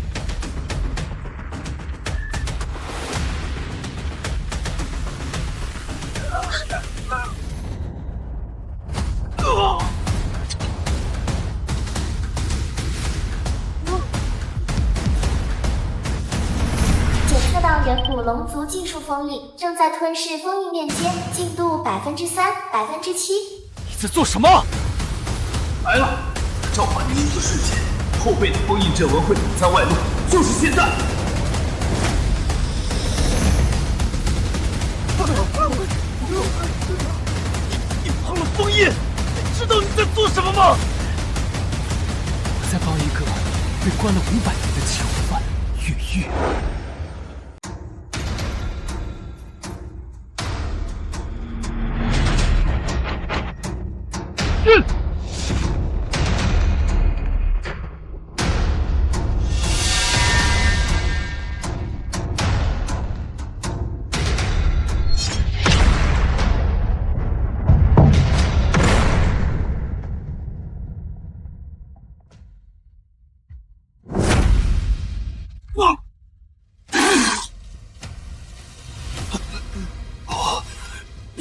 检测到远古龙族禁术封印，正在吞噬封印链接，进度3%、7%。你在做什么？来了！召唤第一个瞬间，后背的封印阵纹会堵在外露，就是现在！你碰了封印，你知道你在做什么吗？我在帮一个被关了500年的囚犯越狱。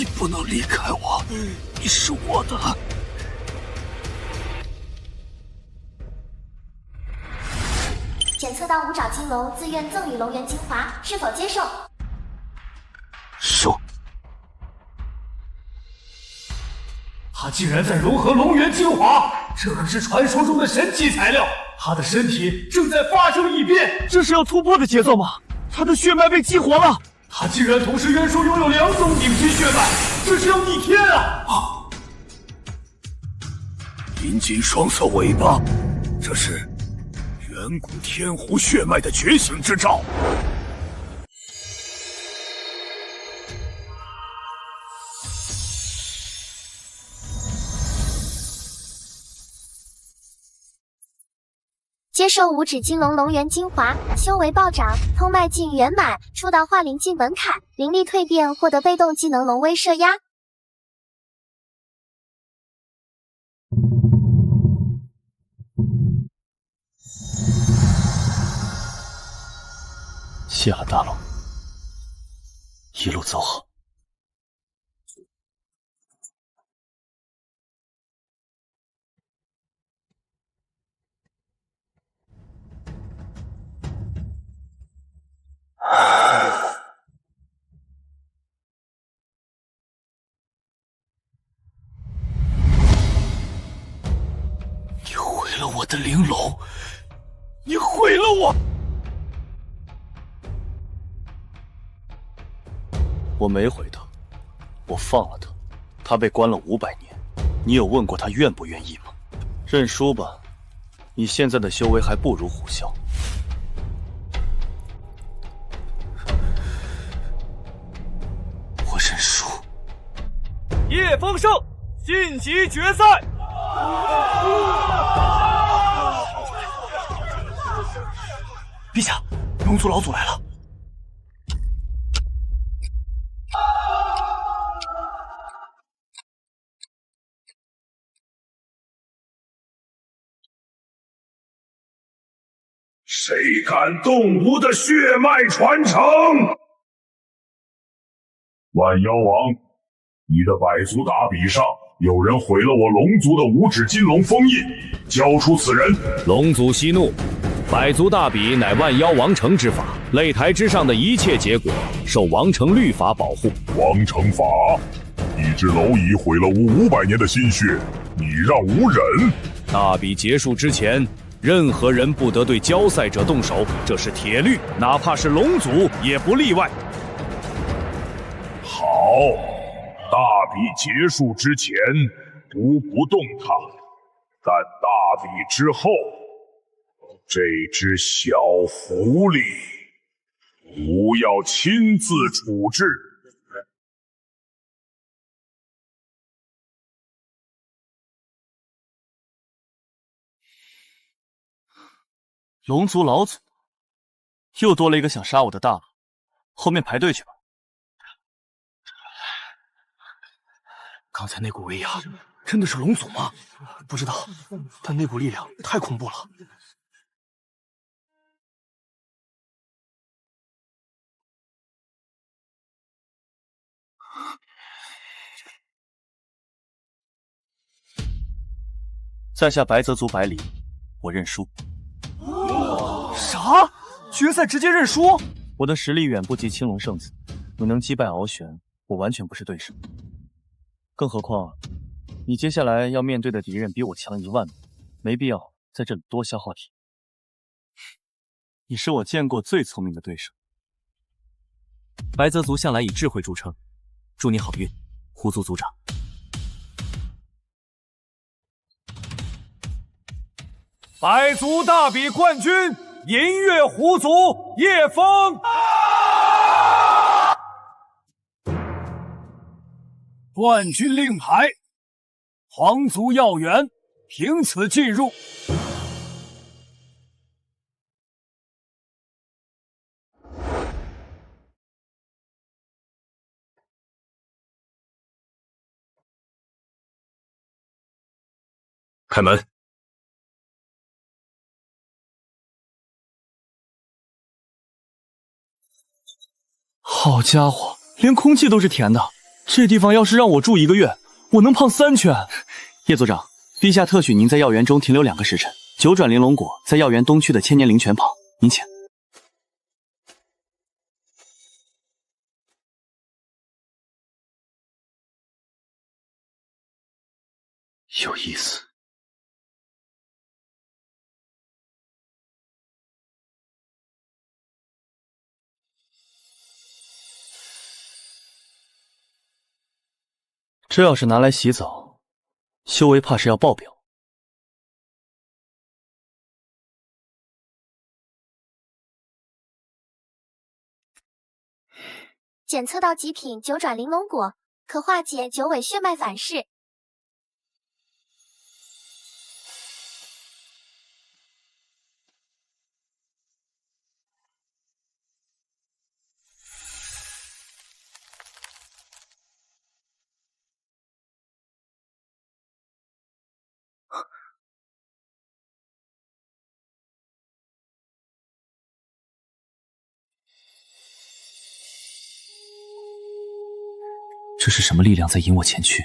你不能离开我，你是我的。检测到五爪金龙自愿赠予龙源精华，是否接受？收。他竟然在融合龙源精华，这可是传说中的神奇材料。他的身体正在发生异变，这是要突破的节奏吗？他的血脉被激活了。他竟然同时约束拥有2种顶级血脉，这是要逆天啊！银金双色尾巴，这是远古天狐血脉的觉醒之兆。接受五指金龙龙源精华，修为暴涨，通脉境圆满，出道化灵境门槛，灵力蜕变，获得被动技能龙威射压。谢了，大龙，一路走好。你毁了我的玲珑，你毁了我！我没毁他，我放了他，他被关了500年。你有问过他愿不愿意吗？认输吧，你现在的修为还不如虎啸。我认输。叶丰胜晋级决赛。陛下，龙族老祖来了。谁敢动吾的血脉传承？万妖王，你的百足大笔上有人毁了我龙族的五指金龙封印，交出此人！龙族息怒，百足大笔乃万妖王城之法，擂台之上的一切结果受王城律法保护。王城法，一只蝼蚁毁了吾500年的心血，你让吾忍？大比结束之前，任何人不得对交赛者动手，这是铁律，哪怕是龙族也不例外。好，大比结束之前，吾不动它，但大比之后，这只小狐狸，吾要亲自处置。龙族老祖，又多了一个想杀我的大佬，后面排队去吧。刚才那股威压，真的是龙祖吗？不知道，但那股力量太恐怖了。在下白泽族百里，我认输。啥？决赛直接认输？我的实力远不及青龙圣子，你能击败敖玄，我完全不是对手。更何况，你接下来要面对的敌人比我强10000倍，没必要在这里多消耗体力。你是我见过最聪明的对手。白泽族向来以智慧著称，祝你好运，狐族族长。百族大比冠军，银月狐族叶枫。冠军令牌，皇族要员凭此进入。开门。好家伙，连空气都是甜的，这地方要是让我住1个月，我能胖3圈。叶族长，陛下特许您在药园中停留2个时辰，9转玲珑果在药园东区的千年灵泉旁，您请。有意思。这要是拿来洗澡，修为怕是要爆表。检测到极品9转玲珑果，可化解9尾血脉反噬。这是什么力量在引我前去？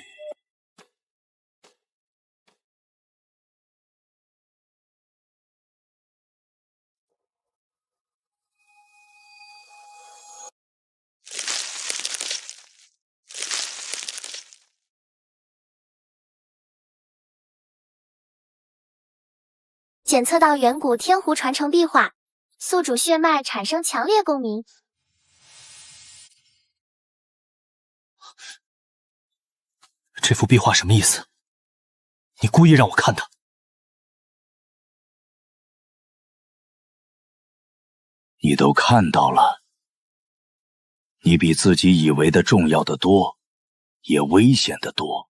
检测到远古天狐传承壁画，宿主血脉产生强烈共鸣。这幅壁画什么意思？你故意让我看它？你都看到了，你比自己以为的重要的多，也危险的多。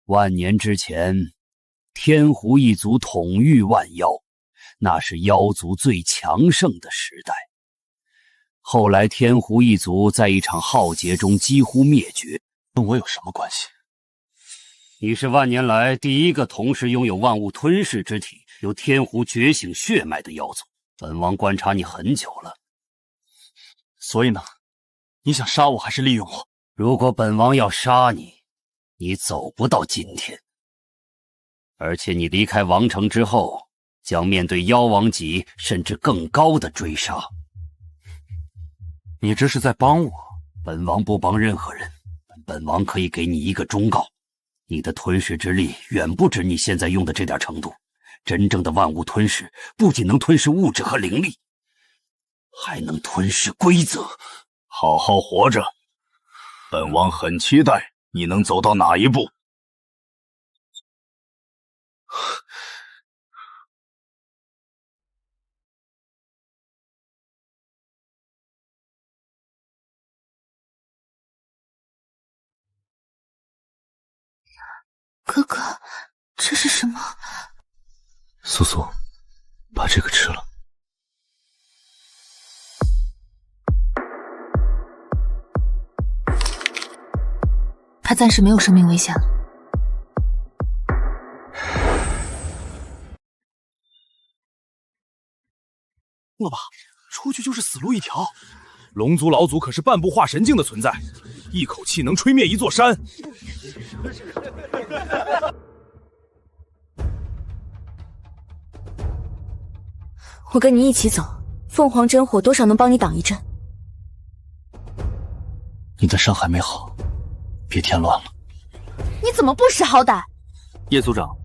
万年之前，天狐一族统御万妖，那是妖族最强盛的时代。后来天狐一族在一场浩劫中几乎灭绝。跟我有什么关系？你是万年来第一个同时拥有万物吞噬之体、有天狐觉醒血脉的妖族。本王观察你很久了。所以呢？你想杀我还是利用我？如果本王要杀你，你走不到今天。而且你离开王城之后，将面对妖王级甚至更高的追杀。你这是在帮我？本王不帮任何人。本王可以给你一个忠告，你的吞噬之力远不止你现在用的这点程度。真正的万物吞噬不仅能吞噬物质和灵力，还能吞噬规则。好好活着，本王很期待你能走到哪一步。哥哥，这是什么？苏苏，把这个吃了。他暂时没有生命危险了。了吧，出去就是死路一条。龙族老祖可是半步化神境的存在，一口气能吹灭一座山。我跟你一起走，凤凰真火多少能帮你挡一阵。你的伤还没好，别添乱了。你怎么不识好歹？叶族长，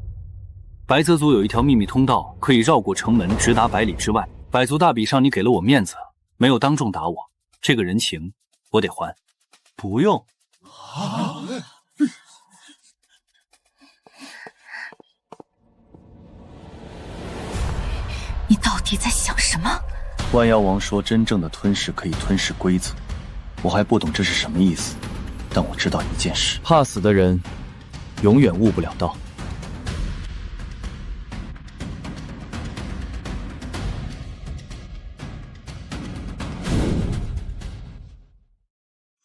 白泽族有一条秘密通道，可以绕过城门，直达百里之外。百族大比上你给了我面子，没有当众打我，这个人情我得还。不用。你到底在想什么？万妖王说真正的吞噬可以吞噬规则，我还不懂这是什么意思，但我知道一件事：怕死的人永远悟不了道。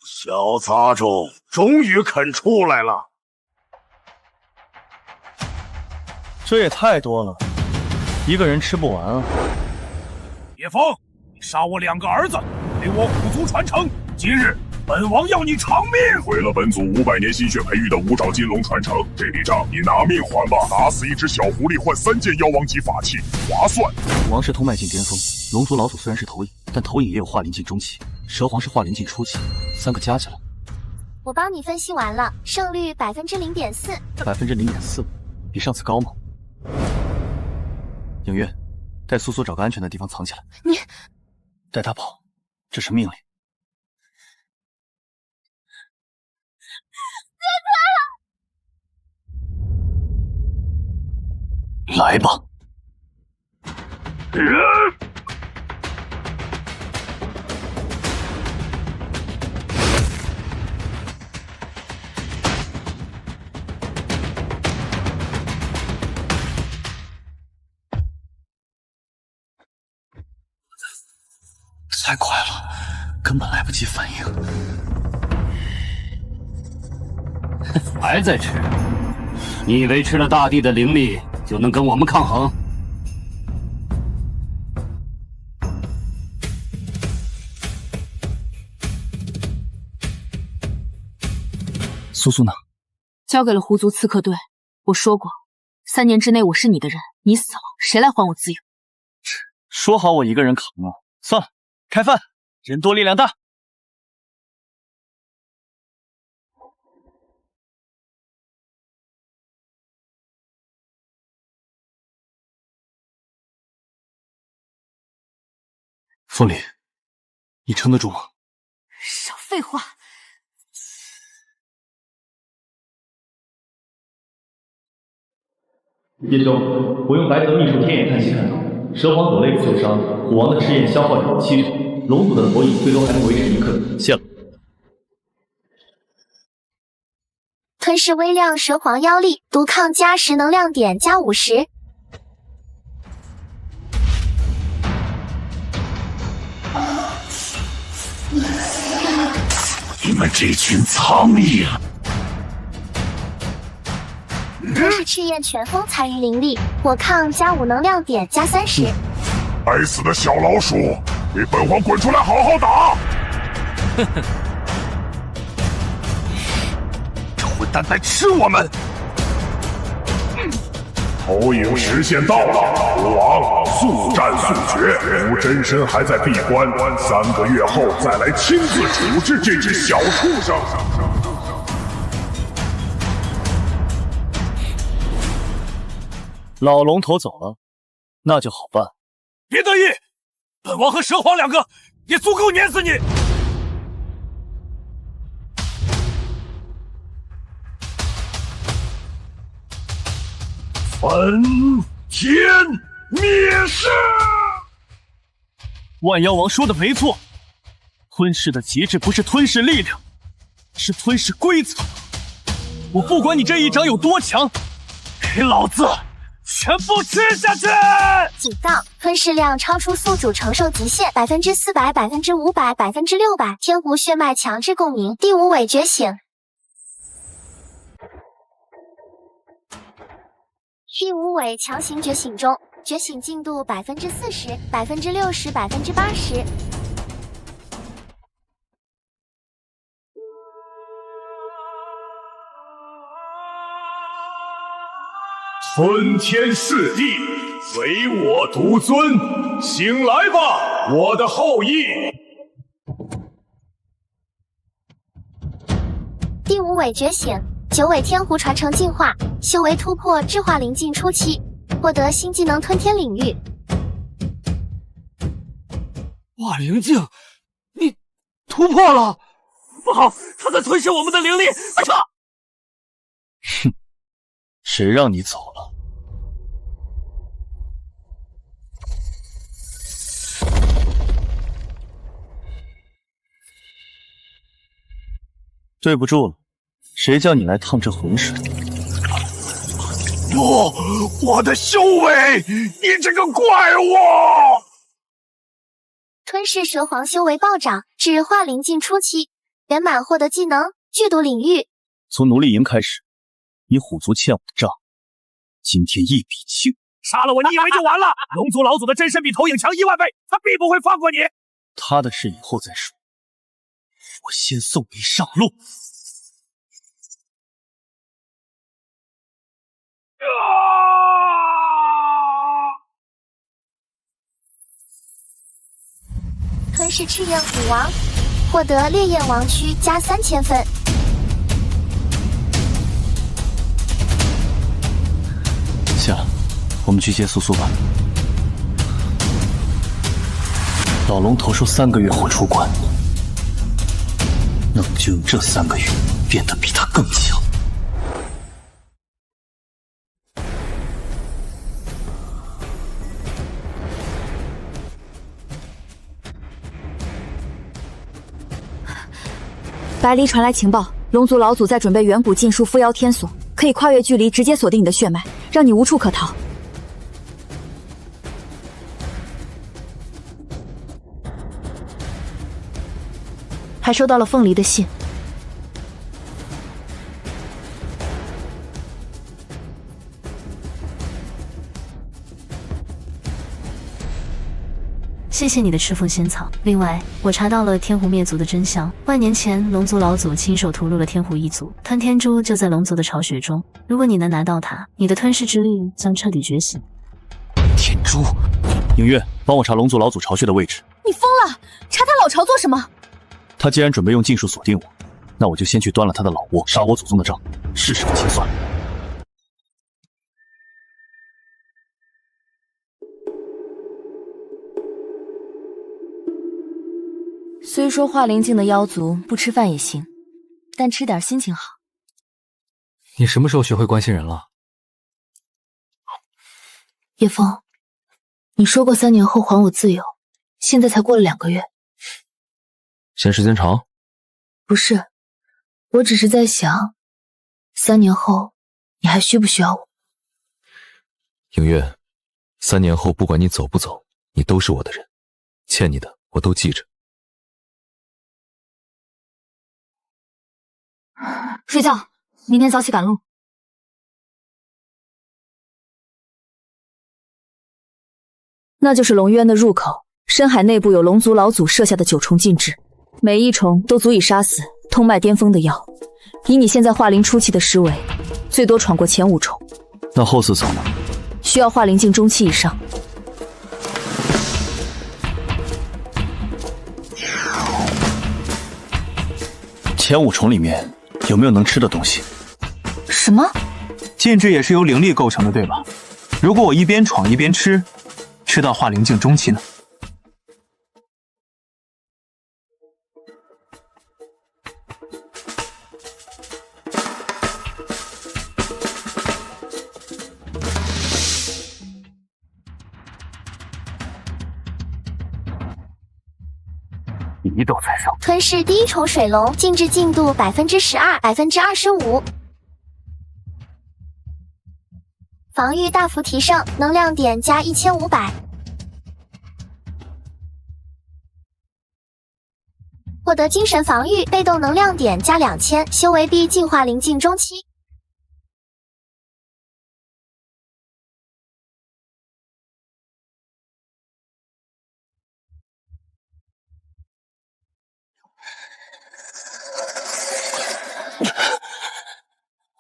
小杂种终于肯出来了。这也太多了，一个人吃不完啊。叶枫，你杀我2个儿子，给我虎族传承，今日本王要你偿命！毁了本祖500年心血培育的五爪金龙传承，这笔账你拿命还吧！打死一只小狐狸换3件妖王级法器，划算！虎王是通脉境巅峰，龙族老祖虽然是头影，但头影也有化灵境中期，蛇皇是化灵境初期，3个加起来，我帮你分析完了，胜率0.4%。0.4%，比上次高吗？影月，带苏苏找个安全的地方藏起来。你带他跑，这是命令。来吧！太快了，根本来不及反应。还在吃？你以为吃了大地的灵力就能跟我们抗衡？苏苏呢？交给了狐族刺客队。我说过，3年之内我是你的人，你死了，谁来还我自由？说好我一个人扛啊！算了，开饭，人多力量大。凤梨，你撑得住吗？少废话！叶兄，我用白泽秘术天眼看齐看到，蛇皇左肋部受伤，虎王的赤焰消耗掉了70%，龙族的投影最多还能维持1刻。谢了。吞噬微量蛇皇妖力，毒抗加10，能量点加50。你们这群苍蝇！吞噬赤焰全风残余灵力，我抗加5，能量点加30。该死的小老鼠，给本皇滚出来好好打！这混蛋在吃我们！投影时限到了，虎王速战速决，吾真身还在闭关，3个月后再来亲自处置这只小畜生。老龙头走了，那就好办。别得意，本王和蛇皇2个也足够碾死你。焚天灭世！万妖王说的没错，吞噬的极致不是吞噬力量，是吞噬规则。我不管你这一掌有多强，给老子全部吃下去！警告：吞噬量超出宿主承受极限400%、500%、600%。天湖血脉强制共鸣，第5尾觉醒。第5尾强行觉醒中，觉醒进度40%、60%、80%。吞天噬地，唯我独尊！醒来吧，我的后裔！第5尾觉醒，9尾天狐传承进化，修为突破智化灵境初期，获得新技能吞天领域。化灵境，你突破了！不好，他在吞噬我们的灵力！快撤！哼，谁让你走了？对不住了，谁叫你来趟这浑水？不，我的修为！你这个怪物！吞噬蛇皇修为暴涨至化灵境初期，圆满获得技能剧毒领域。从奴隶营开始，你虎族欠我的账，今天一笔清。杀了我，你以为就完了？龙族老祖的真身比投影强1万倍，他必不会放过你。他的事以后再说。我先送你上路。吞噬赤焰虎王，获得烈焰王区加3000分。下了，我们去接苏苏吧。老龙头说3个月后出关，那我就用这3个月变得比他更强。白离传来情报，龙族老祖在准备远古禁术缚妖天锁，可以跨越距离直接锁定你的血脉，让你无处可逃。还收到了凤梨的信。谢谢你的赤凤仙草。另外，我查到了天狐灭族的真相。万年前，龙族老祖亲手屠戮了天狐一族，吞天珠就在龙族的巢穴中。如果你能拿到它，你的吞噬之力将彻底觉醒。天珠，影月，帮我查龙族老祖巢穴的位置。你疯了？查他老巢做什么？他既然准备用禁术锁定我，那我就先去端了他的老窝，杀我祖宗的账，试试个清算。虽说化灵境的妖族不吃饭也行，但吃点心情好。你什么时候学会关心人了？叶枫，你说过3年后还我自由，现在才过了2个月。嫌时间长？不是，我只是在想，3年后你还需不需要我？影月，3年后不管你走不走，你都是我的人，欠你的我都记着。睡觉，明天早起赶路。那就是龙渊的入口，深海内部有龙族老祖设下的9重禁制，每一重都足以杀死通脉巅峰的妖。以你现在化灵初期的实为，最多闯过前5重。那后4层呢？需要化灵境中期以上。前5重里面有没有能吃的东西？什么？禁制也是由灵力构成的，对吧？如果我一边闯一边吃，吃到化灵境中期呢？一斗在上。吞噬第1重水龙，禁制进度12%、25%。防御大幅提升，能量点加1500。获得精神防御，被动能量点加2000，修为币进化灵境中期。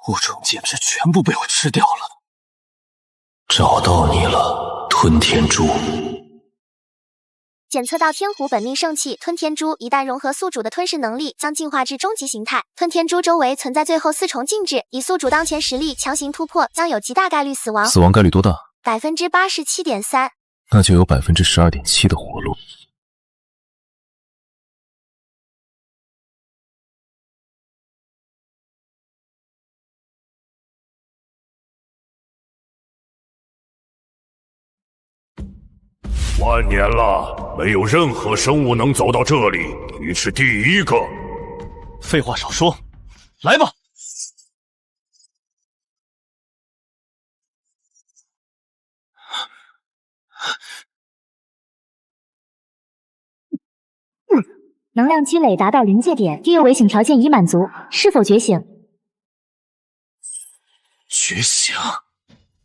5重简直全部被我吃掉了。找到你了，吞天珠。检测到天狐本命圣器吞天珠，一旦融合宿主的吞噬能力，将进化至终极形态。吞天珠周围存在最后4重禁制，以宿主当前实力强行突破，将有极大概率死亡。死亡概率多大？87.3%。那就有12.7%的活路。万年了，没有任何生物能走到这里，你是第1个。废话少说，来吧！能量积累达到临界点，第6围醒条件已满足，是否觉醒？觉醒。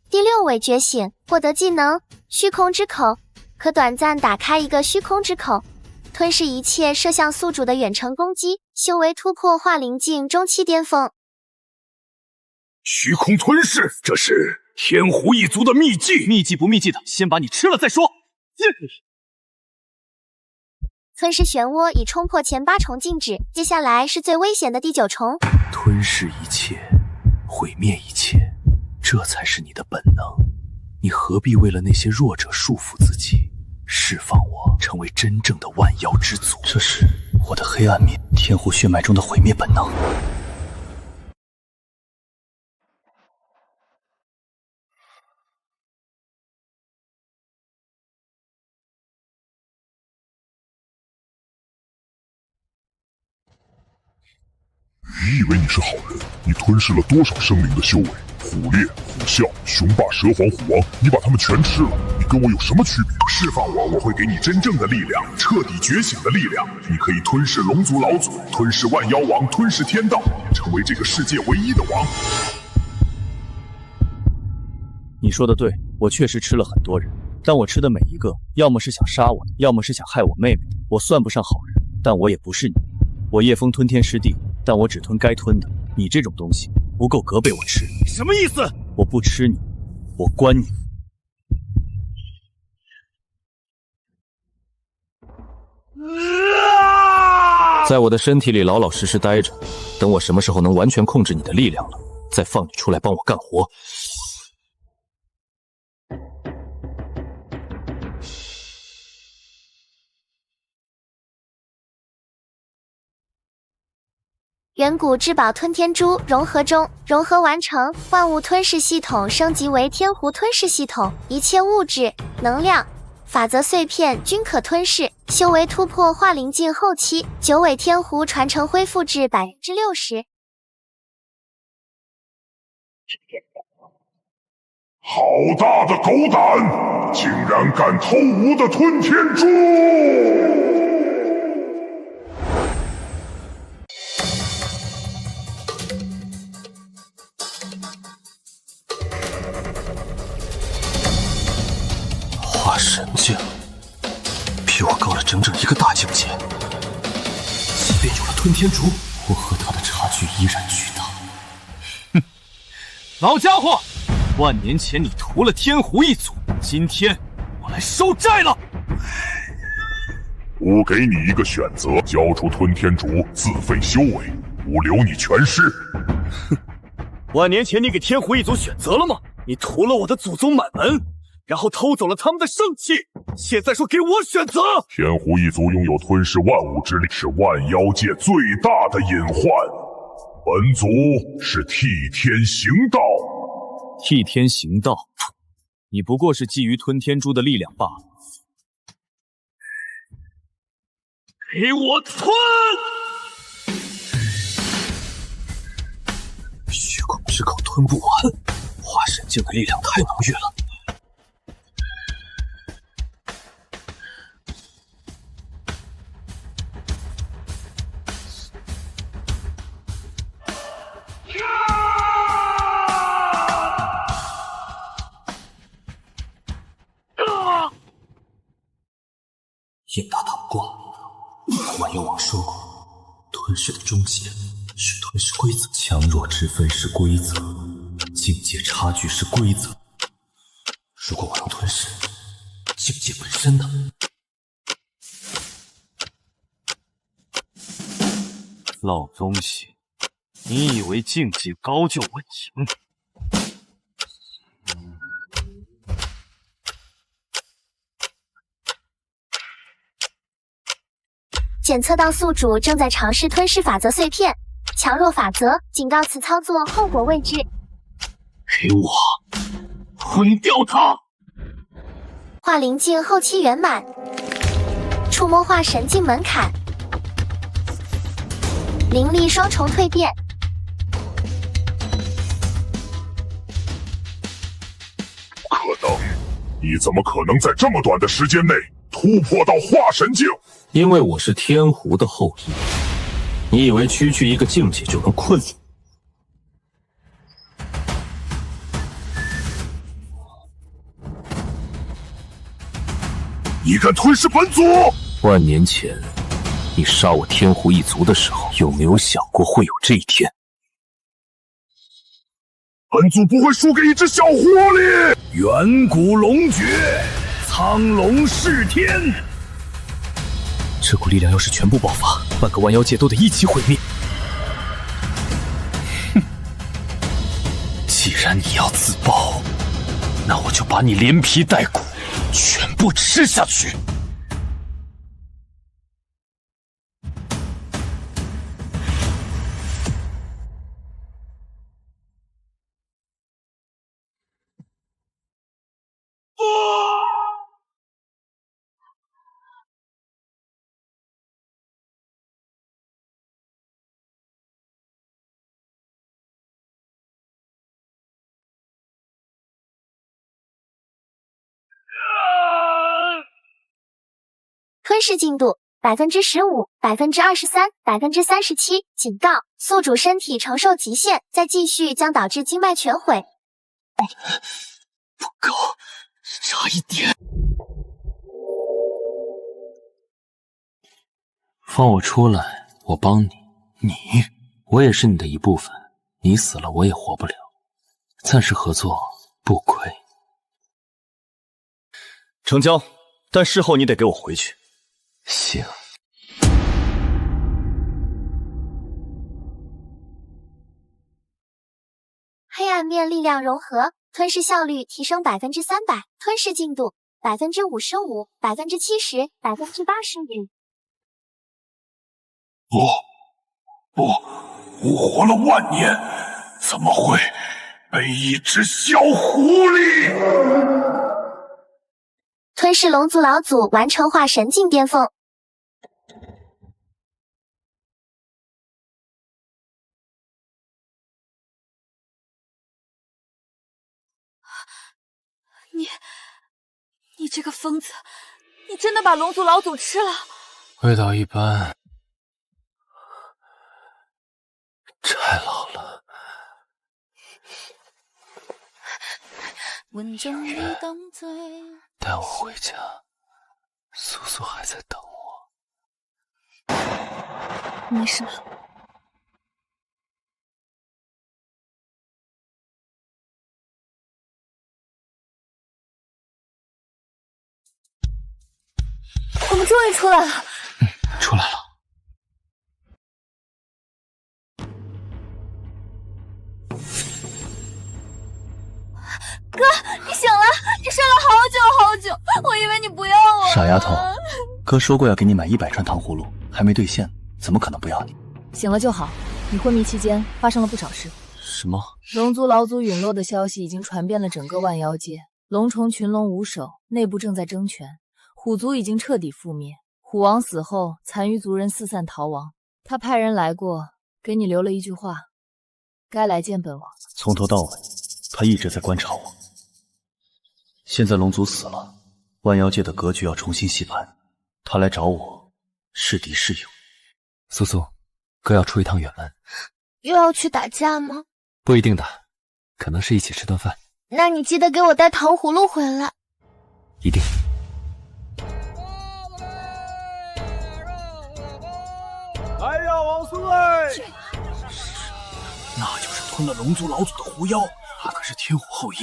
第6尾觉醒，获得技能虚空之口，可短暂打开一个虚空之口，吞噬一切射向宿主的远程攻击，修为突破化灵境中期巅峰。虚空吞噬，这是天狐一族的秘技。秘技不秘技的，先把你吃了再说。吞噬漩涡已冲破前8重禁止，接下来是最危险的第9重。吞噬一切，毁灭一切，这才是你的本能。你何必为了那些弱者束缚自己？释放我，成为真正的万妖之祖。这是我的黑暗面，天狐血脉中的毁灭本能。你以为你是好人？你吞噬了多少生灵的修为？虎烈、虎啸、雄霸、蛇皇、虎王，你把他们全吃了，你跟我有什么区别？释放我，我会给你真正的力量，彻底觉醒的力量。你可以吞噬龙族老祖，吞噬万妖王，吞噬天道，成为这个世界唯一的王。你说的对，我确实吃了很多人，但我吃的每一个，要么是想杀我的，要么是想害我妹妹的。我算不上好人，但我也不是你。我叶枫吞天噬地，但我只吞该吞的。你这种东西不够格被我吃。什么意思？我不吃你，我关你。在我的身体里老老实实待着，等我什么时候能完全控制你的力量了，再放你出来帮我干活。远古至宝吞天珠融合中，融合完成，万物吞噬系统升级为天狐吞噬系统，一切物质、能量、法则碎片均可吞噬。修为突破化灵境后期，9尾天狐传承恢复至60%。好大的狗胆，竟然敢偷我的吞天珠！化神境比我高了整整一个大境界，即便有了吞天珠，我和他的差距依然巨大。哼，老家伙，万年前你屠了天狐一族，今天我来收债了。吾给你一个选择，交出吞天珠，自废修为，吾留你全尸。哼，万年前你给天狐一族选择了吗？你屠了我的祖宗满门，然后偷走了他们的圣器，现在说给我选择。天狐一族拥有吞噬万物之力，是万妖界最大的隐患。本族是替天行道。替天行道，你不过是觊觎吞天珠的力量罢了。给我吞！虚空之口吞不完，化神境的力量太浓郁了。应答他不挂。万妖王说过，吞噬的终结是吞噬规则，强弱之分是规则，境界差距是规则。如果我能吞噬境界本身呢？老东西，你以为境界高就稳赢？检测到宿主正在尝试吞噬法则碎片，强弱法则，警告此操作后果未知。给我吞掉它！化灵境后期圆满，触摸化神境门槛，灵力双重蜕变。不可能！你怎么可能在这么短的时间内突破到化神境？因为我是天狐的后裔，你以为区区一个境界就能困住？你敢吞噬本族？万年前，你杀我天狐一族的时候，有没有想过会有这一天？本族不会输给一只小狐狸！远古龙诀，苍龙噬天。这股力量要是全部爆发，半个万妖界都得一起毁灭。哼！既然你要自爆，那我就把你连皮带骨全部吃下去。吞噬进度15%、23%、37%。警告：宿主身体承受极限，再继续将导致经脉全毁。不够，差一点。放我出来，我帮你。你，我也是你的一部分。你死了，我也活不了。暂时合作不亏。成交，但事后你得给我回去。行。黑暗面力量融合，吞噬效率提升300%，吞噬进度55%、70%、85%。我活了万年，怎么会被一只小狐狸？吞噬龙族老祖完成化神境巅峰。你这个疯子，你真的把龙族老祖吃了？味道一般，太老了。带我回家，苏苏还在等我。没事。我们终于出来了。出来了。哥，你醒了！你睡了好久，我以为你不要我。傻丫头，哥说过要给你买100串糖葫芦，还没兑现，怎么可能不要你？醒了就好。你昏迷期间发生了不少事。什么？龙族老祖陨落的消息已经传遍了整个万妖界，龙虫群龙无首，内部正在争权。虎族已经彻底覆灭，虎王死后，残余族人四散逃亡。他派人来过，给你留了一句话：该来见本王。从头到尾，他一直在观察我。现在龙族死了，万妖界的格局要重新洗盘。他来找我，是敌是友。苏苏，哥要出一趟远门。又要去打架吗？不一定的，可能是一起吃顿饭。那你记得给我带糖葫芦回来。一定。来呀，王孙！那就是吞了龙族老祖的狐妖，他可是天虎后裔。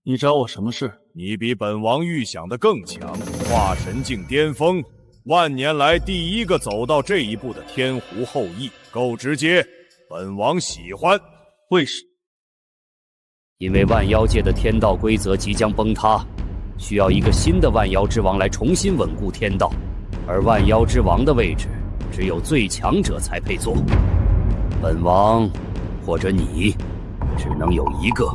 你找我什么事？你比本王预想的更强，化神境巅峰，万年来第一个走到这一步的天狐后裔，够直接，本王喜欢。为什么？因为万妖界的天道规则即将崩塌，需要一个新的万妖之王来重新稳固天道，而万妖之王的位置只有最强者才配坐。本王或者你，只能有一个。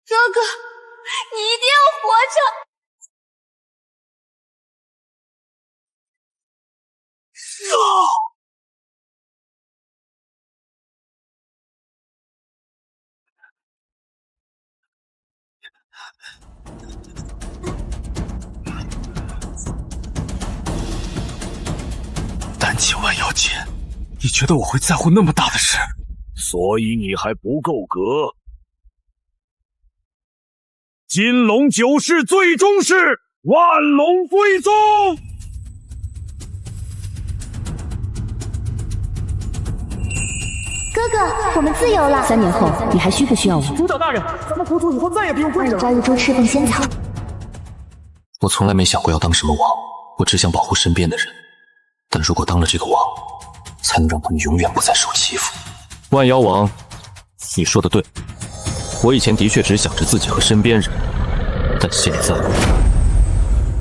哥哥，你一定要活着！单起万妖剑，你觉得我会在乎那么大的事？所以你还不够格。金龙九世最终是万龙归宗。哥哥，我们自由了。3年后，你还需不需要我？族长大人，咱们胡族以后再也不用跪着了。抓一株赤凤仙草。我从来没想过要当什么王，我只想保护身边的人。但如果当了这个王，才能让他们永远不再受欺负。万妖王，你说的对，我以前的确只想着自己和身边人，但现在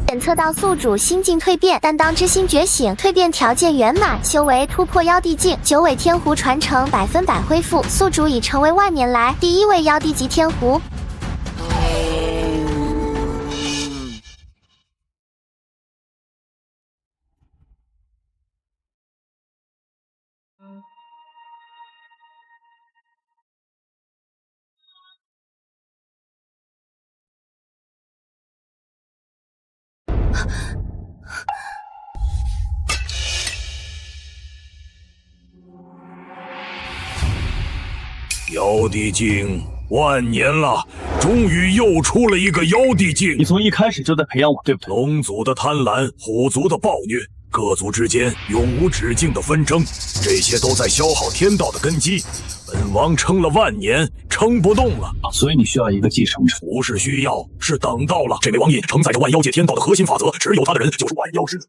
检测到宿主心境蜕变，担当之心觉醒，蜕变条件圆满，修为突破妖帝境，9尾天狐传承100%恢复，宿主已成为万年来第1位妖帝级天狐。妖帝境万年了，终于又出了一个妖帝境。你从一开始就在培养我，对不对？龙族的贪婪，虎族的暴虐，各族之间永无止境的纷争，这些都在消耗天道的根基。本王撑了万年，撑不动了，所以你需要一个继承者。不是需要，是等到了。这枚王印承载着万妖界天道的核心法则，只有他的人就是万妖之主。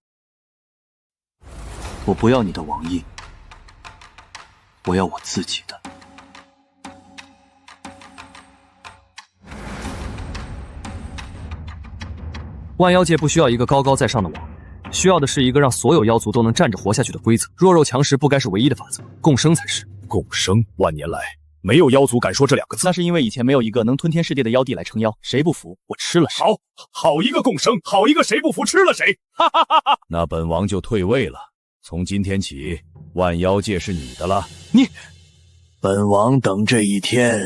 我不要你的王印，我要我自己的。万妖界不需要一个高高在上的王，需要的是一个让所有妖族都能站着活下去的规则。弱肉强食不该是唯一的法则，共生才是。共生，万年来没有妖族敢说这2个字。那是因为以前没有一个能吞天噬地的妖帝来撑妖，谁不服我吃了谁。好一个共生，好一个谁不服吃了谁。哈哈哈哈！那本王就退位了，从今天起，万妖界是你的了。你，本王等这一天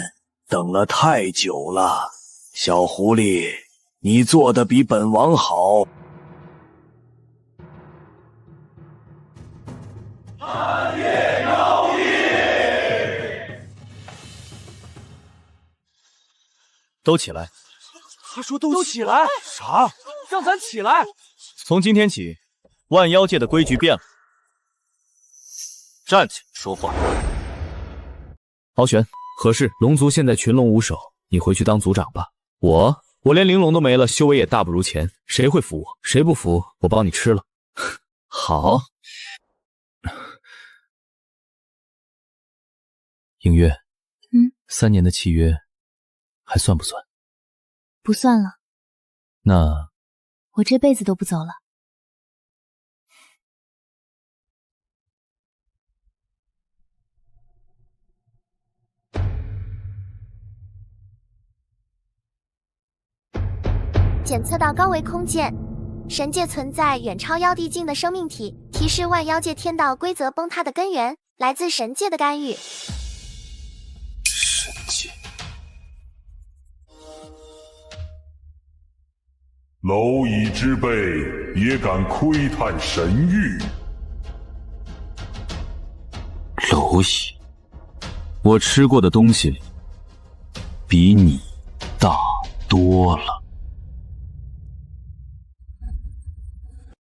等了太久了，小狐狸。你做的比本王好。暗夜妖帝，都起来！他说都起来。啥？让咱起来！从今天起，万妖界的规矩变了。站起，说话。敖玄，何事？龙族现在群龙无首，你回去当族长吧。我连玲珑都没了，修为也大不如前，谁会服我？谁不服，我帮你吃了。好。映月，3年的契约还算不算？不算了。那我这辈子都不走了。检测到高维空间，神界存在远超妖帝境的生命体，提示万妖界天道规则崩塌的根源来自神界的干预。神界，蝼蚁之辈也敢窥探神域？蝼蚁，我吃过的东西里比你大多了。